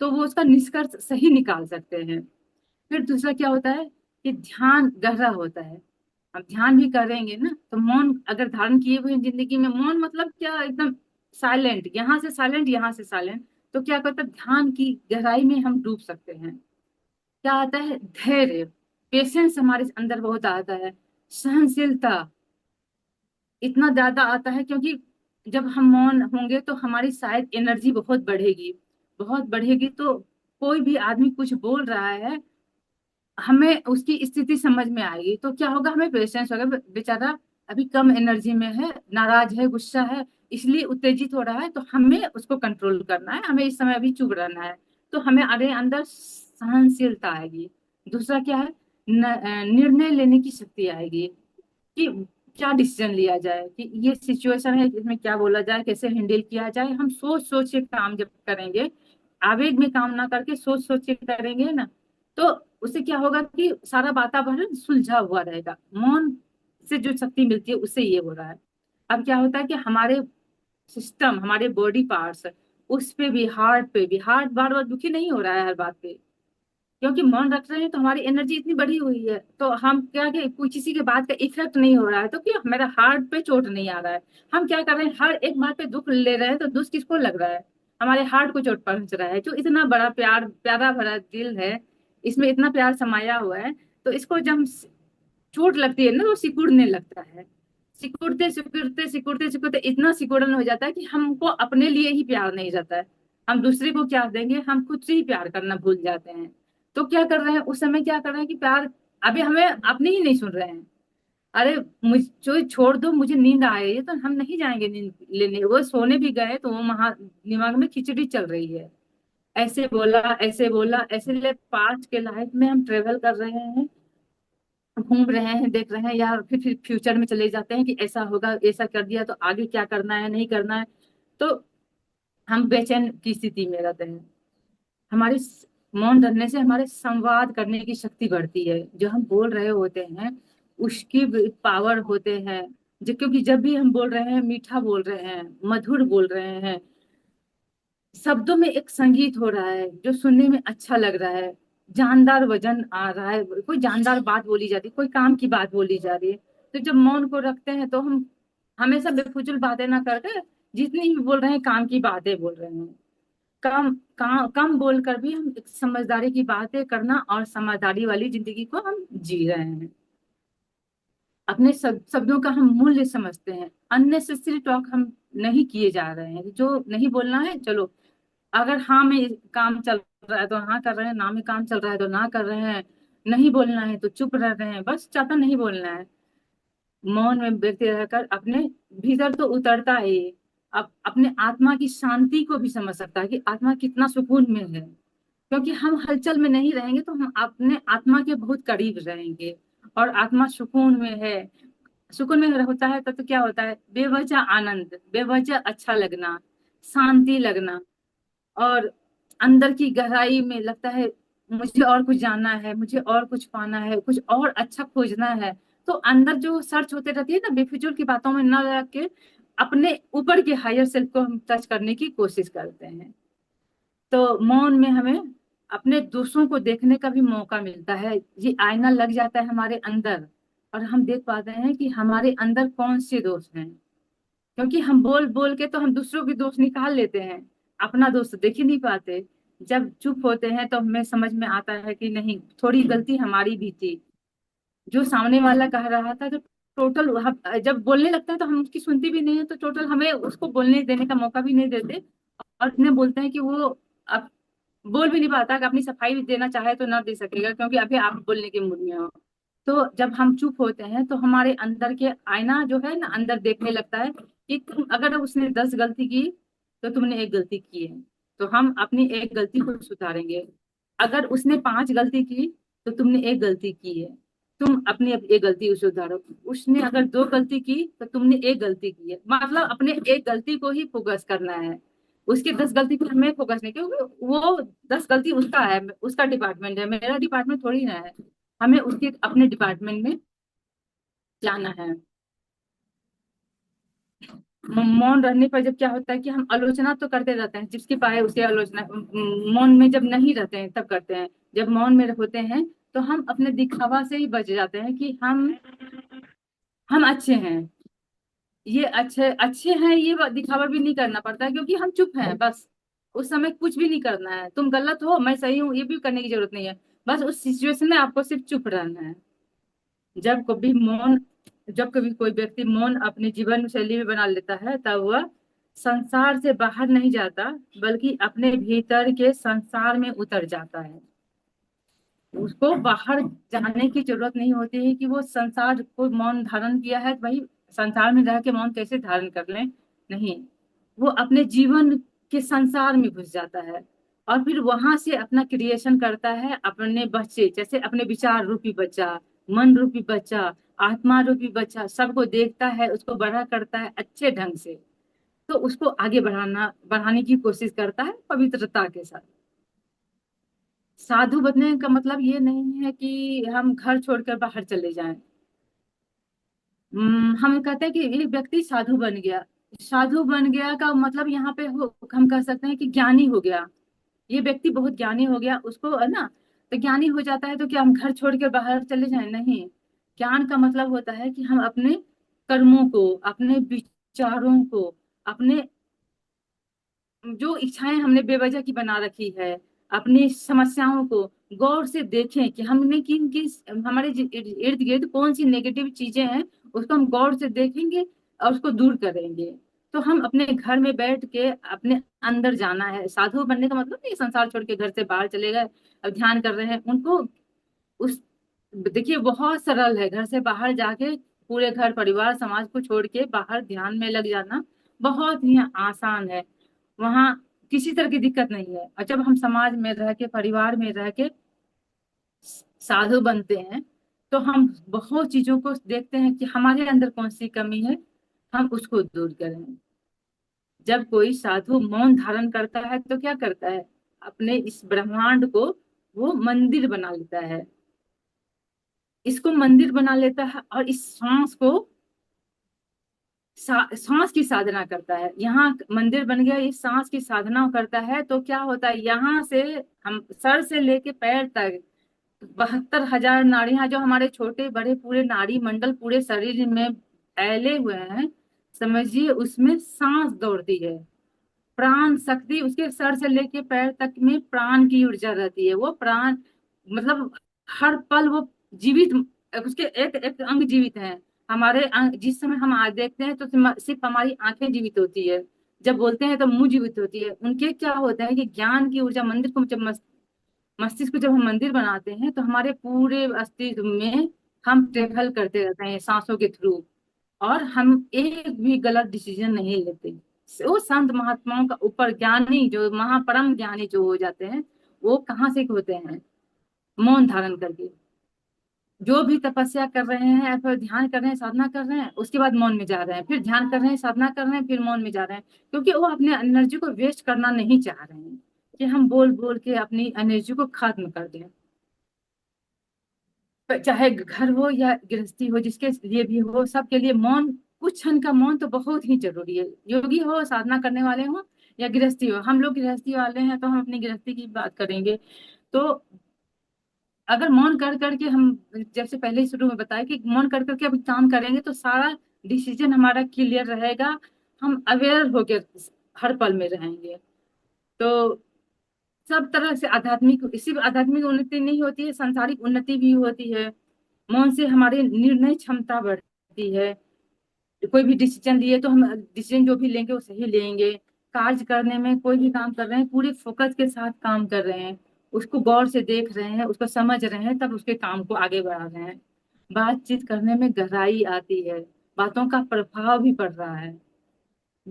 तो वो उसका निष्कर्ष सही निकाल सकते हैं। फिर दूसरा क्या होता है कि ध्यान गहरा होता है। अब ध्यान भी करेंगे ना तो मौन अगर धारण किए हुए हैं जिंदगी में, मौन मतलब क्या, एकदम साइलेंट, यहाँ से साइलेंट यहाँ से साइलेंट, तो क्या करता है ध्यान की गहराई में हम डूब सकते हैं। क्या आता है, धैर्य, पेशेंस हमारे अंदर बहुत आता है, सहनशीलता इतना ज्यादा आता है, क्योंकि जब हम मौन होंगे तो हमारी शायद एनर्जी बहुत बढ़ेगी, बहुत बढ़ेगी। तो कोई भी आदमी कुछ बोल रहा है, हमें उसकी स्थिति समझ में आएगी, तो क्या होगा, हमें पेशेंस होगा। बेचारा अभी कम एनर्जी में है, नाराज है, गुस्सा है, इसलिए उत्तेजित हो रहा है, तो हमें उसको कंट्रोल करना है, हमें इस समय अभी चुप रहना है। तो हमें अरे अंदर सहनशीलता आएगी। दूसरा क्या है, निर्णय लेने की शक्ति आएगी कि क्या डिसीजन लिया जाए, कि ये सिचुएशन है, इसमें क्या बोला जाए, कैसे हैंडल किया जाए। हम सोच सोच के काम जब करेंगे, आवेग में काम ना करके सोच सोच के करेंगे ना, तो उससे क्या होगा कि सारा वातावरण सुलझा हुआ रहेगा। मौन से जो शक्ति मिलती है उससे ये हो रहा है। अब क्या होता है कि हमारे सिस्टम, हमारे बॉडी पार्ट्स, उस पे भी, हार्ट पे भी, हार्ट बार बार दुखी नहीं हो रहा है हर बात पे, क्योंकि मौन रख रहे हैं तो हमारी एनर्जी इतनी बढ़ी हुई है। तो हम क्या, कि कोई किसी के बात का इफेक्ट नहीं हो रहा है, तो क्या हमारा हार्ट पे चोट नहीं आ रहा है। हम क्या कर रहे हैं, हर एक बात पे दुख ले रहे हैं, तो दुख किसको लग रहा है, हमारे हार्ट को चोट पहुंच रहा है। जो इतना बड़ा प्यार, प्यारा भरा दिल है, इसमें इतना प्यार समाया हुआ है, तो इसको जब चोट लगती है ना, वो सिकुड़ने लगता है। सिकुड़ते सिकुड़ते सिकुड़ते सिकुड़ते इतना सिकुड़न हो जाता है कि हमको अपने लिए ही प्यार नहीं रहता है। हम दूसरे को क्या देंगे, हम खुद से ही प्यार करना भूल जाते हैं। तो क्या कर रहे हैं उस समय, क्या कर रहे हैं कि प्यार, अभी हमें अपने ही नहीं सुन रहे हैं। अरे मुझ जो छोड़ दो, मुझे नींद आ रही है, तो हम नहीं जाएंगे नींद लेने। वो सोने भी गए तो वो वहां दिमाग में खिचड़ी चल रही है, ऐसे बोला ऐसे बोला ऐसे। ले पास्ट के लाइफ में हम ट्रेवल कर रहे हैं, घूम रहे हैं, देख रहे हैं, या फिर फ्यूचर में चले जाते हैं कि ऐसा होगा, ऐसा कर दिया तो आगे क्या करना है नहीं करना है। तो हम बेचैन की स्थिति में रहते हैं। हमारे मौन रहने से हमारे संवाद करने की शक्ति बढ़ती है। जो हम बोल रहे होते हैं उसकी पावर होते हैं। क्योंकि जब भी हम बोल रहे हैं, मीठा बोल रहे हैं, मधुर बोल रहे हैं, शब्दों में एक संगीत हो रहा है जो सुनने में अच्छा लग रहा है, जानदार वजन आ रहा है, कोई जानदार बात बोली जाती है, कोई काम की बात बोली जा रही है। तो जब मौन को रखते हैं तो हम हमेशा बेफुजुल बातें ना करके, जितनी भी बोल रहे हैं काम की बातें बोल रहे हैं। कम बोलकर भी हम एक समझदारी की बातें करना, और समझदारी वाली जिंदगी को हम जी रहे हैं। अपने शब्दों का हम मूल्य समझते हैं। अननेसेसरी टॉक हम नहीं किए जा रहे हैं। जो नहीं बोलना है चलो, अगर हाँ में काम चल रहा है तो हाँ कर रहे हैं, ना में काम चल रहा है तो ना कर रहे हैं, नहीं बोलना है तो चुप रह रहे हैं, बस ज्यादा नहीं बोलना है। मौन में व्यक्ति रहकर अपने भीतर तो उतरता है ये, अब अपने आत्मा की शांति को भी समझ सकता है कि आत्मा कितना सुकून में है। क्योंकि हम हलचल में नहीं रहेंगे तो हम अपने आत्मा के बहुत करीब रहेंगे, और आत्मा सुकून में है। सुकून में होता है तो क्या होता है, बेवजह आनंद, बेवजह अच्छा लगना, शांति लगना, और अंदर की गहराई में लगता है मुझे और कुछ जानना है, मुझे और कुछ पाना है, कुछ और अच्छा खोजना है। तो अंदर जो सर्च होते रहती है ना, बेफिजूल की बातों में न लग के अपने ऊपर के हायर सेल्फ को हम टच करने की कोशिश करते हैं। तो मौन में हमें अपने दोषों को देखने का भी मौका मिलता है। ये आईना लग जाता है हमारे अंदर, और हम देख पाते हैं कि हमारे अंदर कौन से दोष हैं। क्योंकि हम बोल बोल के तो हम दूसरों के दोष निकाल लेते हैं, अपना दोष तो देख ही नहीं पाते। जब चुप होते हैं तो हमें समझ में आता है कि नहीं, थोड़ी गलती हमारी भी थी। जो सामने वाला कह रहा था, जो टोटल, जब बोलने लगते हैं तो हम उसकी सुनती भी नहीं है, तो टोटल हमें उसको बोलने देने का मौका भी नहीं देते। और इतने बोलते हैं कि वो अब बोल भी नहीं पाता, कि अपनी सफाई भी देना चाहे तो ना दे सकेगा, क्योंकि अभी आप बोलने के मूड में हो। तो जब हम चुप होते हैं तो हमारे अंदर के आईना जो है ना, अंदर देखने लगता है कि तुम, अगर उसने 10 गलती की तो तुमने एक गलती की है, तो हम अपनी एक गलती को सुधारेंगे। अगर उसने 5 गलती की तो तुमने एक गलती की है, तुम अपनी एक गलती उसे सुधारो। उसने अगर दो गलती की तो तुमने एक गलती की है, मतलब अपने एक गलती को ही फोकस करना है। उसकी 10 गलती पे हमें फोकस नहीं, क्योंकि वो 10 गलती उसका है, उसका डिपार्टमेंट है, मेरा डिपार्टमेंट थोड़ी ना है। हमें उसके अपने डिपार्टमेंट में जाना है। मौन रहने पर जब क्या होता है कि हम आलोचना तो करते रहते हैं, जिसकी पाए उसकी आलोचना। मौन में जब नहीं रहते हैं तब करते हैं। जब मौन में होते हैं तो हम अपने दिखावा से ही बच जाते हैं कि हम अच्छे हैं, ये अच्छे अच्छे हैं, ये दिखावा भी नहीं करना पड़ता है, क्योंकि हम चुप हैं बस। उस समय कुछ भी नहीं करना है, तुम गलत हो मैं सही हूँ ये भी करने की जरूरत नहीं है। बस उस सिचुएशन में आपको सिर्फ चुप रहना है। जब कभी मौन जब कभी कोई व्यक्ति मौन अपने जीवन शैली में बना लेता है, तब वह संसार से बाहर नहीं जाता, बल्कि अपने भीतर के संसार में उतर जाता है। उसको बाहर जाने की जरूरत नहीं होती है कि वो संसार को मौन धारण किया है तो भाई संसार में रह के मौन कैसे धारण कर लें। नहीं, वो अपने जीवन के संसार में घुस जाता है, और फिर वहां से अपना क्रिएशन करता है। अपने बच्चे जैसे अपने विचार रूपी बच्चा, मन रूपी बच्चा, आत्मा रूपी बच्चा सबको देखता है, उसको बड़ा करता है अच्छे ढंग से। तो उसको आगे बढ़ाने की कोशिश करता है पवित्रता के साथ। साधु बनने का मतलब ये नहीं है कि हम घर छोड़कर बाहर चले जाएं। हम कहते हैं कि ये व्यक्ति साधु बन गया। साधु बन गया का मतलब यहाँ पे हम कह सकते हैं कि ज्ञानी हो गया। ये व्यक्ति बहुत ज्ञानी हो गया, उसको है ना। तो ज्ञानी हो जाता है तो क्या हम घर छोड़ के बाहर चले जाएं? नहीं। ज्ञान का मतलब होता है कि हम अपने कर्मों को, अपने विचारों को, अपने जो इच्छाएं हमने बेवजह की बना रखी है, अपनी समस्याओं को गौर से देखें कि हमने किन किन हमारे इर्द गिर्द कौन सी नेगेटिव चीजें हैं, उसको हम गौर से देखेंगे और उसको दूर करेंगे। तो हम अपने घर में बैठ के अपने अंदर जाना है। साधु बनने का मतलब नहीं संसार छोड़ के घर से बाहर चले गए अब ध्यान कर रहे हैं उनको। उस देखिए बहुत सरल है, घर से बाहर जाके पूरे घर परिवार समाज को छोड़ के बाहर ध्यान में लग जाना बहुत ही आसान है। वहां किसी तरह की दिक्कत नहीं है। और जब हम समाज में रह के परिवार में रह के साधु बनते हैं तो हम बहुत चीजों को देखते हैं कि हमारे अंदर कौन सी कमी है, हम उसको दूर करें। जब कोई साधु मौन धारण करता है तो क्या करता है, अपने इस ब्रह्मांड को वो मंदिर बना लेता है। इसको मंदिर बना लेता है और इस सांस को सांस की साधना करता है। यहाँ मंदिर बन गया, इस सांस की साधना करता है तो क्या होता है, यहाँ से हम सर से लेके पैर तक 72,000 नाड़ियां जो हमारे छोटे बड़े पूरे नाड़ी मंडल पूरे शरीर में फैले हुए हैं, समझिए उसमें सांस दौड़ती है। प्राण शक्ति उसके सर से लेके पैर तक में प्राण की ऊर्जा रहती है। वो प्राण मतलब हर पल वो जीवित, उसके एक एक अंग जीवित है। हमारे अंग जिस समय हम आज देखते हैं तो सिर्फ हमारी आंखें जीवित होती है, जब बोलते हैं तो मुंह जीवित होती है। उनके क्या होता है कि ज्ञान की ऊर्जा मंदिर को जब मस्तिष्क को जब हम मंदिर बनाते हैं तो हमारे पूरे अस्तित्व में हम ट्रेवल करते रहते हैं सांसों के थ्रू, और हम एक भी गलत डिसीजन नहीं लेते। वो संत महात्माओं का ऊपर ज्ञानी जो महापरम ज्ञानी जो हो जाते हैं, वो कहाँ से होते हैं, मौन धारण करके। जो भी तपस्या कर रहे हैं या फिर ध्यान कर रहे हैं साधना कर रहे हैं उसके बाद मौन में जा रहे हैं, फिर ध्यान कर रहे हैं साधना कर रहे हैं फिर मौन में जा रहे हैं, क्योंकि वो अपने एनर्जी को वेस्ट करना नहीं चाह रहे हैं कि हम बोल बोल के अपनी एनर्जी को खत्म कर दें। चाहे घर हो या गृहस्थी हो, जिसके लिए भी हो, सबके लिए मौन, कुछ क्षण का मौन तो बहुत ही जरूरी है। योगी हो, साधना करने वाले हो या गृहस्थी हो। हम लोग गृहस्थी वाले हैं तो हम अपनी गृहस्थी की बात करेंगे। तो अगर मौन कर करके हम, जैसे पहले ही शुरू में बताया कि मौन कर करके अभी काम करेंगे तो सारा डिसीजन हमारा क्लियर रहेगा। हम अवेयर होकर हर पल में रहेंगे। तो सब तरह से आध्यात्मिक, सिर्फ आध्यात्मिक उन्नति नहीं होती है, सांसारिक उन्नति भी होती है। मौन से हमारी निर्णय क्षमता बढ़ती है। कोई भी डिसीजन लिए तो हम डिसीजन जो भी लेंगे वो सही लेंगे। कार्य करने में कोई भी काम कर रहे हैं पूरे फोकस के साथ काम कर रहे हैं, उसको गौर से देख रहे हैं, उसको समझ रहे हैं, तब उसके काम को आगे बढ़ा रहे हैं। बातचीत करने में गहराई आती है, बातों का प्रभाव भी पड़ रहा है।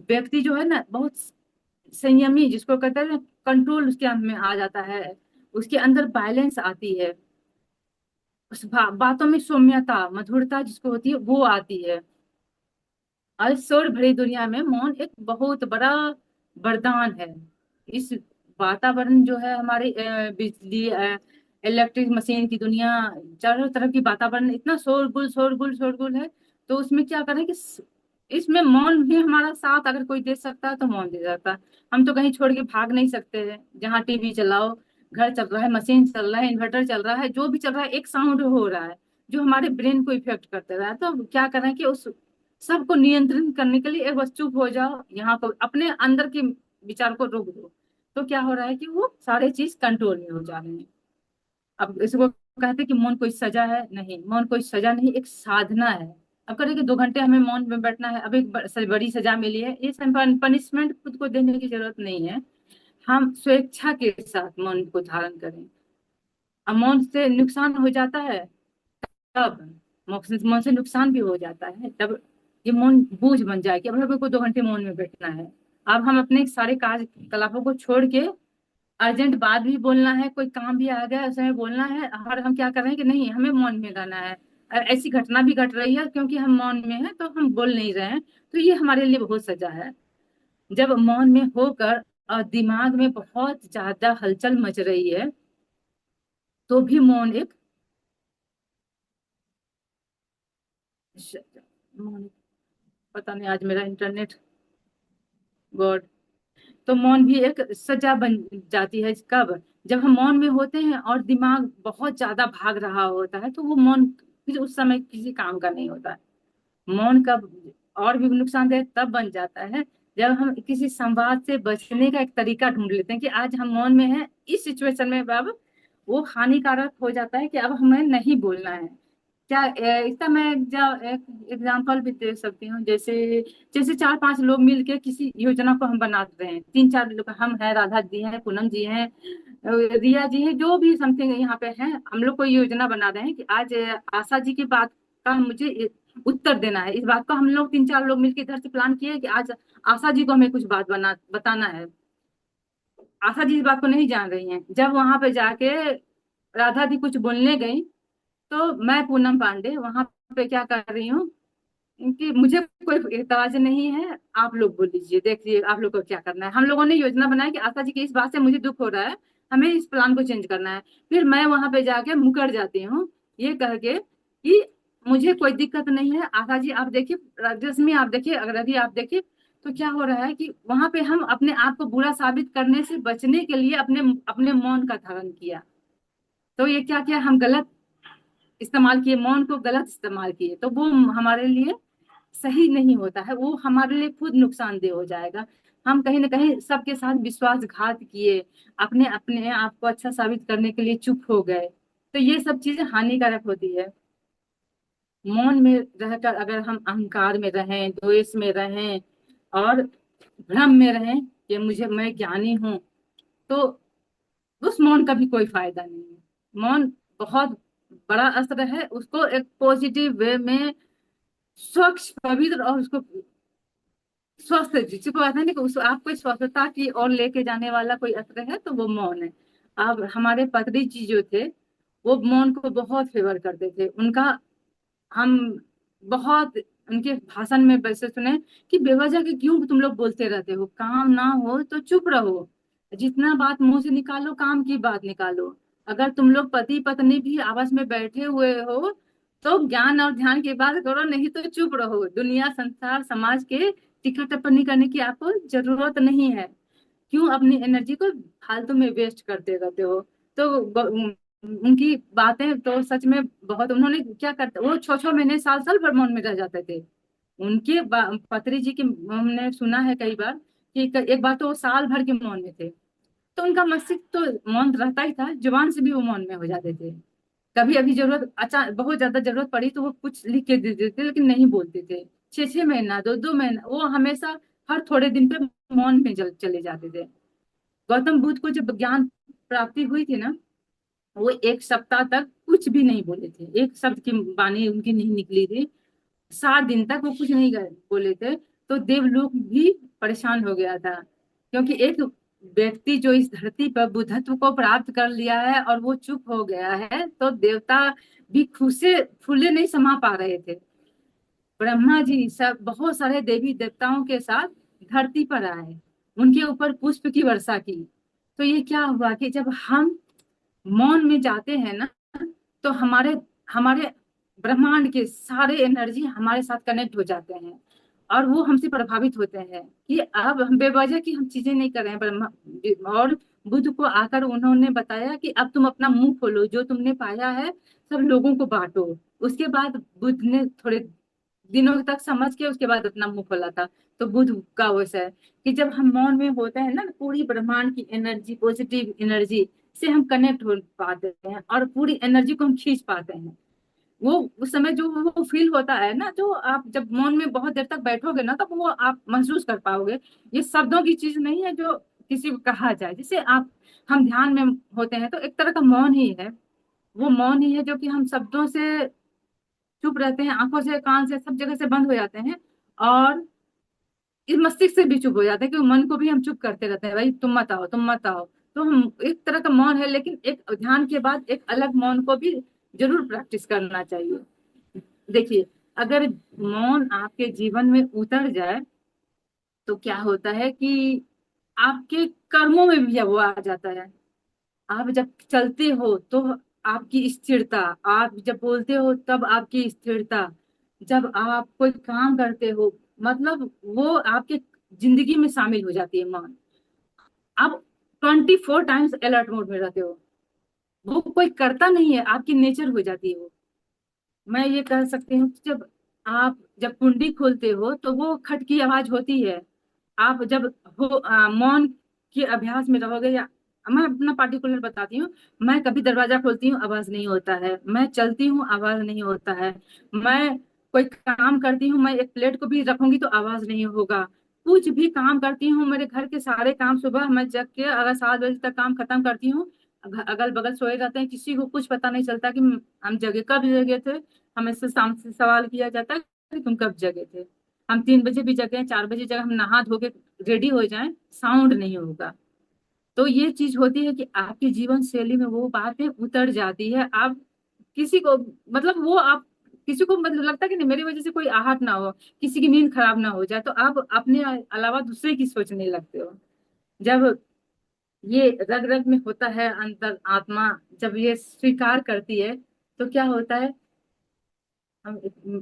व्यक्ति जो है ना बहुत संयमी, जिसको कहते हैं कंट्रोल उसके अंदर में आ जाता है, उसके अंदर बैलेंस आती है। उस बातों में सौम्यता, मधुरता जिसको होती है वो आती है। और शोर भरी दुनिया में मौन एक बहुत बड़ा वरदान है। इस वातावरण जो है हमारे बिजली, इलेक्ट्रिक मशीन की दुनिया, चारों तरफ की वातावरण इतना शोरगुल शोरगुल शोरगुल है। तो उसमें क्या करें कि इसमें मौन भी हमारा साथ अगर कोई दे सकता है तो मौन दे सकता है। हम तो कहीं छोड़ के भाग नहीं सकते हैं। जहाँ टीवी चलाओ, घर चल रहा है, मशीन चल रहा है, इन्वर्टर चल रहा है, जो भी चल रहा है एक साउंड हो रहा है जो हमारे ब्रेन को इफेक्ट करते रहा है। तो क्या करें कि उस सबको नियंत्रित करने के लिए एक बस चुप हो जाओ, यहाँ को अपने अंदर के विचार को रोक दो। तो क्या हो रहा है कि वो सारे चीज कंट्रोल में हो जा रहे हैं। अब इसको कहते हैं कि मौन कोई सजा है, नहीं, मौन कोई सजा नहीं, एक साधना है। अब करें कि 2 घंटे हमें मौन में बैठना है, अब एक बड़ी सजा मिली है, ये पनिशमेंट खुद को देने की जरूरत नहीं है। हम स्वेच्छा के साथ मौन को धारण करें। अब मौन से नुकसान हो जाता है तब, मन से नुकसान भी हो जाता है तब ये मौन बोझ बन जाए कि अब हमें को 2 घंटे मौन में बैठना है। अब हम अपने सारे कार्यकलापों को छोड़ के अर्जेंट बात भी बोलना है, कोई काम भी आ गया उस समय बोलना है, और हम क्या कर रहे हैं कि नहीं हमें मौन में रहना है। ऐसी घटना भी घट रही है क्योंकि हम मौन में हैं तो हम बोल नहीं रहे हैं। तो ये हमारे लिए बहुत सजा है। जब मौन में होकर और दिमाग में बहुत ज्यादा हलचल मच रही है तो भी मौन एक मौन, पता नहीं आज मेरा इंटरनेट, गॉड। तो मौन भी एक सजा बन जाती है कब, जब हम मौन में होते हैं और दिमाग बहुत ज्यादा भाग रहा होता है तो वो मौन फिर उस समय किसी काम का नहीं होता है। मौन कब और भी नुकसानदेह तब बन जाता है जब हम किसी संवाद से बचने का एक तरीका ढूंढ लेते हैं कि आज हम मौन में हैं इस सिचुएशन में, अब वो हानिकारक हो जाता है कि अब हमें नहीं बोलना है। क्या इसका मैं एक एग्जांपल भी दे सकती हूँ। जैसे जैसे 4-5 लोग मिलके किसी योजना को हम बना रहे हैं, 3-4 लोग हम हैं, राधा जी हैं, पूनम जी हैं, रिया जी हैं, जो भी समथिंग यहाँ पे हैं, हम लोग कोई योजना बना रहे हैं कि आज आशा जी की बात का मुझे उत्तर देना है। इस बात को हम लोग 3-4 लोग मिलकर इधर से प्लान किए कि आज आशा जी को हमें कुछ बात बताना है। आशा जी इस बात को नहीं जान रही हैं। जब वहां पे जाके राधा जी कुछ बोलने गई तो मैं पूनम पांडे वहां पे क्या कर रही हूँ कि मुझे कोई एतराज नहीं है, आप लोग बोल लीजिए, देखिए आप लोग को क्या करना है। हम लोगों ने योजना बनाई कि आशा जी की इस बात से मुझे दुख हो रहा है, हमें इस प्लान को चेंज करना है। फिर मैं वहां पे जाके मुकर जाती हूँ ये कह के कि मुझे कोई दिक्कत नहीं है, आशा जी आप देखिए, रश्मि आप देखिए, अगर आप देखिए। तो क्या हो रहा है कि वहां पे हम अपने आप को बुरा साबित करने से बचने के लिए अपने अपने मौन का धारण किया। तो ये क्या किया, हम गलत इस्तेमाल किए, मौन को गलत इस्तेमाल किए, तो वो हमारे लिए सही नहीं होता है, वो हमारे लिए खुद नुकसानदेह हो जाएगा। हम कहीं ना कहीं सबके साथ विश्वासघात किए, अपने अपने आप को अच्छा साबित करने के लिए चुप हो गए। तो ये सब चीजें हानिकारक होती है। मौन में रहकर अगर हम अहंकार में रहें, द्वेष में रहें और भ्रम में रहें कि मुझे, मैं ज्ञानी हूं, तो उस मौन का भी कोई फायदा नहीं है। मौन बहुत बड़ा अस्त्र है, उसको एक पॉजिटिव वे में स्वच्छ पवित्र और उसको स्वस्थ, जिसको कहते हैं ना कि उस आपको स्वस्थता की ओर लेके जाने वाला कोई अस्त्र है तो वो मौन है। अब हमारे पत्री जी जो थे वो मौन को बहुत फेवर करते थे उनका। हम बहुत उनके भाषण में वैसे सुने कि बेवजह के क्यों तुम लोग बोलते रहते हो, काम ना हो तो चुप रहो, जितना बात मुंह से निकालो काम की बात निकालो। अगर तुम लोग पति पत्नी भी आपस में बैठे हुए हो तो ज्ञान और ध्यान की बात करो, नहीं तो चुप रहो। दुनिया संसार समाज के टिक्का टिप्पणी करने की आपको जरूरत नहीं है। क्यों अपनी एनर्जी को फालतू में वेस्ट करते रहते हो। तो उनकी बातें तो सच में बहुत, उन्होंने क्या करते, वो 6-6 महीने साल साल भर मौन में रह जाते थे। उनके पत्री जी की हमने सुना है कई बार कि एक बार तो वो साल भर के मौन में थे। तो उनका मस्तिष्क तो मौन रहता ही था, जुबान से भी वो मौन में हो जाते थे। कभी अभी जरूरत अचानक बहुत ज्यादा जरूरत पड़ी तो वो कुछ लिख के दे देते लेकिन नहीं बोलते थे। 6-6 महीना 2-2 महीना वो हमेशा हर थोड़े दिन पे मौन में चले जाते थे। गौतम बुद्ध को जब ज्ञान प्राप्ति हुई थी ना, वो 1 सप्ताह तक कुछ भी नहीं बोले थे, एक शब्द की वाणी उनकी नहीं निकली थी। 7 दिन तक वो बोले थे। तो देवलोक भी परेशान हो गया था क्योंकि एक व्यक्ति जो इस धरती पर बुद्धत्व को प्राप्त कर लिया है और वो चुप हो गया है, तो देवता भी खुशे फूले नहीं समा पा रहे थे। ब्रह्मा जी सब बहुत सारे देवी देवताओं के साथ धरती पर आए, उनके ऊपर पुष्प की वर्षा की। तो ये क्या हुआ कि जब हम मौन में जाते हैं ना, तो हमारे हमारे ब्रह्मांड के सारे एनर्जी हमारे साथ कनेक्ट हो जाते हैं और वो हमसे प्रभावित होते हैं कि अब हम बेवजह की हम चीजें नहीं कर रहे हैं। ब्रह्मा और बुद्ध को आकर उन्होंने बताया कि अब तुम अपना मुंह खोलो, जो तुमने पाया है सब लोगों को बांटो। उसके बाद बुद्ध ने थोड़े दिनों तक समझ के उसके बाद अपना मुंह खोला था। तो बुद्ध का वैसा है कि जब हम मौन में होते हैं ना, पूरी ब्रह्मांड की एनर्जी, पॉजिटिव एनर्जी से हम कनेक्ट हो पाते हैं और पूरी एनर्जी को हम खींच पाते हैं। वो उस समय जो वो फील होता है ना, जो आप जब मौन में बहुत देर तक बैठोगे ना, तब वो आप महसूस कर पाओगे। ये शब्दों की चीज नहीं है जो किसी को कहा जाए। जैसे आप हम ध्यान में होते हैं तो एक तरह का मौन ही है। वो मौन ही है जो कि हम शब्दों से चुप रहते हैं, आंखों से, कान से, सब जगह से बंद हो जाते हैं और इस मस्तिष्क से भी चुप हो जाते हैं, क्योंकि मन को भी हम चुप करते रहते हैं, भाई तुम मत आओ, तुम मत आओ। तो हम एक तरह का मौन है, लेकिन एक ध्यान के बाद एक अलग मौन को भी जरूर प्रैक्टिस करना चाहिए। देखिए, अगर मौन आपके जीवन में उतर जाए तो क्या होता है कि आपके कर्मों में भी वो आ जाता है। आप जब चलते हो तो आपकी स्थिरता, आप जब बोलते हो तब आपकी स्थिरता, जब आप कोई काम करते हो, मतलब वो आपके जिंदगी में शामिल हो जाती है मान। आप 24 टाइम्स अलर्ट मोड में रहते हो। वो कोई करता नहीं है, आपकी नेचर हो जाती है वो। मैं ये कह सकती हूँ कि जब कुंडी खोलते हो तो वो खट की आवाज होती है। आप जब मौन के अभ्यास में रहोगे, या मैं अपना पार्टिकुलर बताती हूँ, मैं कभी दरवाजा खोलती हूँ आवाज नहीं होता है, मैं चलती हूँ आवाज नहीं होता है, मैं कोई काम करती हूँ, मैं एक प्लेट को भी रखूंगी तो आवाज नहीं होगा। कुछ भी काम करती हूँ, मेरे घर के सारे काम, सुबह मैं जग के अगर 7 बजे तक काम खत्म करती हूँ, अगल बगल सोए रहते हैं, किसी को कुछ पता नहीं चलता कि हम जगे कब जगे थे। हमें से शाम से सवाल किया जाता है कि तुम कब जगे थे। हम 3 बजे भी जगे, 4 बजे जगह हम नहा धो के रेडी हो जाएं, साउंड नहीं होगा। तो ये चीज होती है कि आपकी जीवन शैली में वो बातें उतर जाती है। आप किसी को, मतलब वो आप किसी को, मतलब लगता है कि नहीं मेरी वजह से कोई आहत ना हो, किसी की नींद खराब ना हो जाए, तो आप अपने अलावा दूसरे की सोचने लगते हो। जब ये रग रग में होता है, अंतर आत्मा जब ये स्वीकार करती है, तो क्या होता है, हम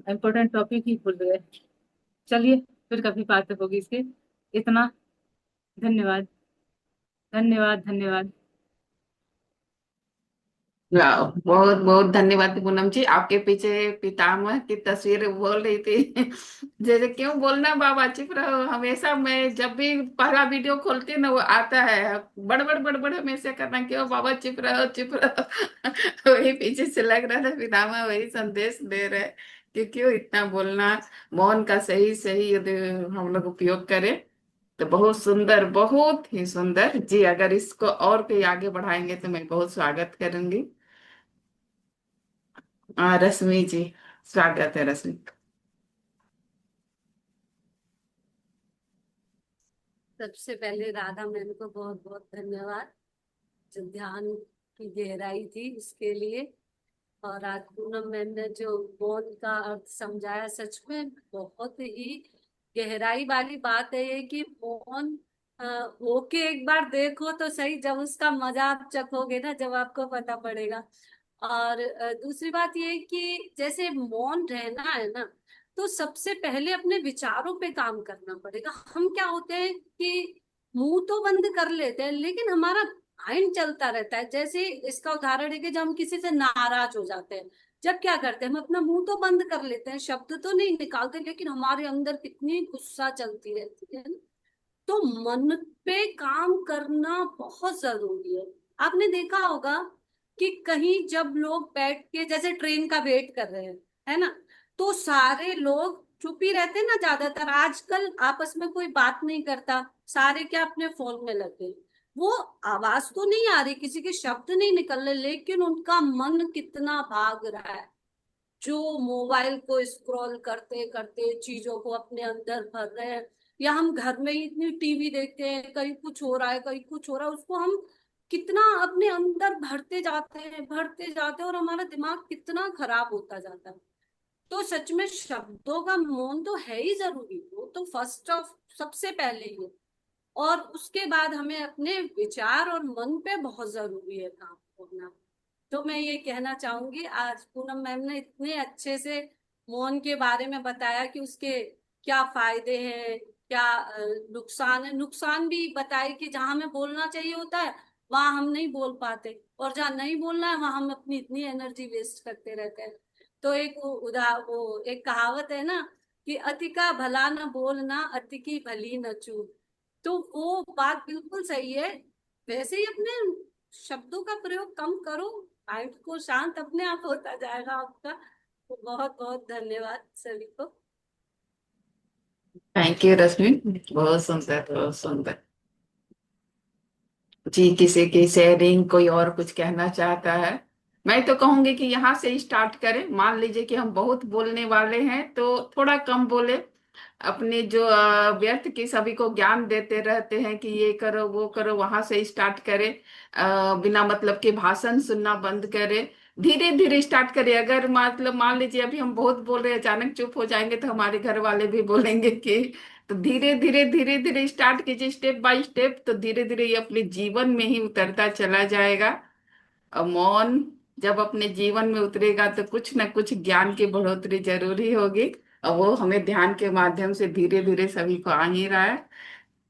इम्पोर्टेंट टॉपिक ही भूल गए। चलिए, फिर कभी बात होगी इसके। इतना। धन्यवाद, धन्यवाद, धन्यवाद। वाह, बहुत बहुत धन्यवाद पूनम जी। आपके पीछे पितामह की तस्वीर बोल रही थी। जैसे क्यों बोलना बाबा, चुप रहो। हमेशा मैं जब भी पहला वीडियो खोलती हूँ ना, वो आता है बड़बड़ बड़बड़ हमेशा करना, क्यों बाबा चुप रहो चुप रहो। वही पीछे से लग रहा था, पितामह वही संदेश दे रहे कि क्यों इतना बोलना। मौन का सही सही यदि हम लोग उपयोग करें तो बहुत सुंदर, बहुत ही सुंदर जी। अगर इसको और कोई आगे बढ़ाएंगे तो मैं बहुत स्वागत करूंगी। रश्मि जी, स्वागत है रश्मि। सबसे पहले राधा मैम को बहुत बहुत धन्यवाद, जो ध्यान की गहराई थी इसके लिए। और आज पूनम मैम ने जो मौन का अर्थ समझाया, सच में बहुत ही गहराई वाली बात है ये कि मौन अ, होके एक बार देखो तो सही, जब उसका मजा आप चखोगे ना, जब आपको पता पड़ेगा। और दूसरी बात ये है कि जैसे मौन रहना है ना, तो सबसे पहले अपने विचारों पे काम करना पड़ेगा। हम क्या होते हैं कि मुंह तो बंद कर लेते हैं, लेकिन हमारा माइंड चलता रहता है। जैसे इसका उदाहरण है कि जब हम किसी से नाराज हो जाते हैं, जब क्या करते हैं, हम अपना मुंह तो बंद कर लेते हैं, शब्द तो नहीं निकालते, लेकिन हमारे अंदर कितनी गुस्सा चलती रहती है। तो मन पे काम करना बहुत जरूरी है। आपने देखा होगा कि कहीं जब लोग बैठ के जैसे ट्रेन का वेट कर रहे हैं, है ना, तो सारे लोग चुप ही रहते हैं ना। ज्यादातर आजकल आपस में कोई बात नहीं करता, सारे क्या अपने फोन में लगे हैं। वो आवाज तो नहीं आ रही, किसी के शब्द नहीं निकल रहे, लेकिन उनका मन कितना भाग रहा है। जो मोबाइल को स्क्रॉल करते करते चीजों को अपने अंदर भर रहे हैं, या हम घर में ही इतनी टीवी देखते हैं, कहीं कुछ हो रहा है कहीं कुछ हो रहा है, उसको हम कितना अपने अंदर भरते जाते हैं और हमारा दिमाग कितना खराब होता जाता है। तो सच में शब्दों का मौन तो है ही जरूरी, वो तो फर्स्ट ऑफ सबसे पहले ही है। और उसके बाद हमें अपने विचार और मन पे बहुत जरूरी है काम करना। तो मैं ये कहना चाहूंगी, आज पूनम मैम ने इतने अच्छे से मौन के बारे में बताया कि उसके क्या फायदे हैं, क्या नुकसान है। नुकसान भी बताए कि जहां हमें बोलना चाहिए होता है वहां हम नहीं बोल पाते, और जहां नहीं बोलना है वहां हम अपनी इतनी एनर्जी वेस्ट करते रहते हैं। तो एक वो एक कहावत है ना कि अति का भला न बोलना, अति की भली न चूक। तो वो बात बिल्कुल सही है। वैसे ही अपने शब्दों का प्रयोग कम करो, माइंड को शांत अपने आप होता जाएगा आपका। तो बहुत बहुत धन्यवाद सभी को। थैंक यू रश्मि, बहुत सुंदर बहुत सुंदर। जी, किसी की शेयरिंग, कोई और कुछ कहना चाहता है? मैं तो कहूंगी कि यहाँ से स्टार्ट करें। मान लीजिए कि हम बहुत बोलने वाले हैं तो थोड़ा कम बोले। अपने जो व्यर्थ की सभी को ज्ञान देते रहते हैं कि ये करो वो करो, वहां से स्टार्ट करें। बिना मतलब के भाषण सुनना बंद करें। धीरे धीरे स्टार्ट करें। अगर मतलब मान लीजिए अभी हम बहुत बोल रहे हैं, अचानक चुप हो जाएंगे तो हमारे घर वाले भी बोलेंगे कि, तो धीरे धीरे स्टार्ट कीजिए, स्टेप बाय स्टेप। तो धीरे धीरे ये अपने जीवन में ही उतरता चला जाएगा। और मौन जब अपने जीवन में उतरेगा तो कुछ ना कुछ ज्ञान की बढ़ोतरी जरूरी होगी। और वो हमें ध्यान के माध्यम से धीरे धीरे सभी को आ ही रहा है।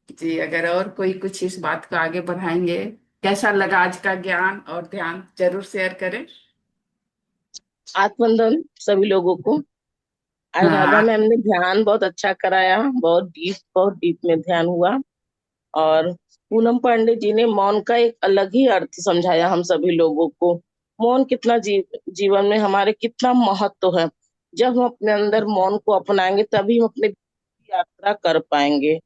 जी, अगर और कोई कुछ इस बात को आगे बढ़ाएंगे। कैसा लगा आज का ज्ञान और ध्यान, जरूर शेयर करें। आत्मबंधन सभी लोगों को। आज राधा हाँ, मैम ने ध्यान बहुत अच्छा कराया, बहुत डीप में ध्यान हुआ। और पूनम पांडे जी ने मौन का एक अलग ही अर्थ समझाया हम सभी लोगों को। मौन कितना जीवन में हमारे कितना महत्व है। जब हम अपने अंदर मौन को अपनाएंगे तभी हम अपने यात्रा कर पाएंगे।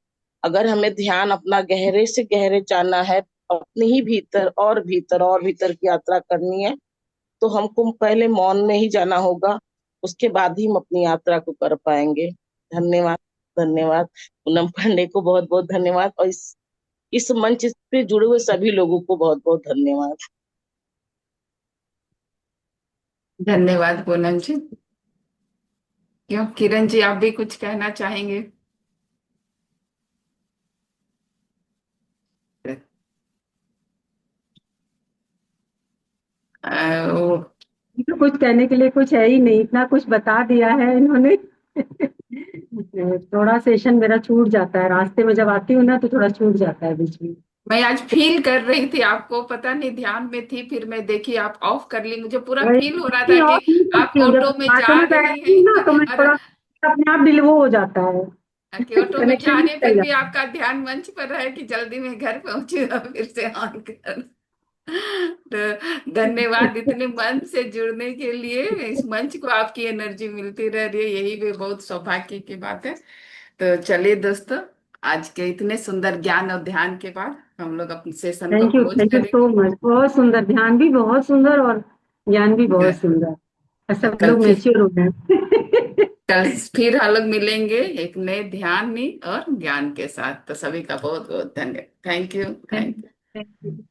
अगर हमें ध्यान अपना गहरे से गहरे जाना है, अपने ही भीतर और भीतर की यात्रा करनी है, तो हमको पहले मौन में ही जाना होगा। उसके बाद ही हम अपनी यात्रा को कर पाएंगे। धन्यवाद। धन्यवाद पूनम पांडे को बहुत बहुत धन्यवाद, और इस मंच पे जुड़े हुए सभी लोगों को बहुत बहुत धन्यवाद। धन्यवाद पूनम जी। क्यों किरण जी, आप भी कुछ कहना चाहेंगे? वो तो कुछ कहने के लिए कुछ है ही नहीं, इतना कुछ बता दिया है इन्होंने। थोड़ा सेशन मेरा छूट जाता है, रास्ते में जब आती हूँ ना तो थोड़ा छूट जाता है बीच में। मैं आज फील कर रही थी आपको, पता नहीं ध्यान में थी, फिर मैं देखी आप ऑफ कर ली, मुझे पूरा वही फील हो रहा था नहीं, और कि नहीं आप करती हूँ, जब ऑटो में ऑटो जा में रही बैठती हूँ ना तो हैं। मैं और थोड़ा अपने आप दिल वो हो जाता है। कि ऑटो में जा कनेक्शन रही हैं, चल फिर भी जाता है। आपका ध्यान मंच पर है कि जल्दी में घर पहुंची और फिर से ऑन कर। तो धन्यवाद इतने मन से जुड़ने के लिए। इस मंच को आपकी एनर्जी मिलती रह रही है, यही भी बहुत सौभाग्य की बात है। तो चलिए दोस्तों, आज के इतने सुंदर ज्ञान और ध्यान के बाद हम लोग अपने सेशन को क्लोज थैंक यू सो करेंगे। मच, बहुत सुंदर, ध्यान भी बहुत सुंदर और ज्ञान भी बहुत सुंदर। तो सब लोग मैच्योर हो गए। कल फिर हम लोग मिलेंगे एक नए ध्यान और ज्ञान के साथ। तो सभी का बहुत बहुत धन्यवाद। Thank you. Thank you. Thank you.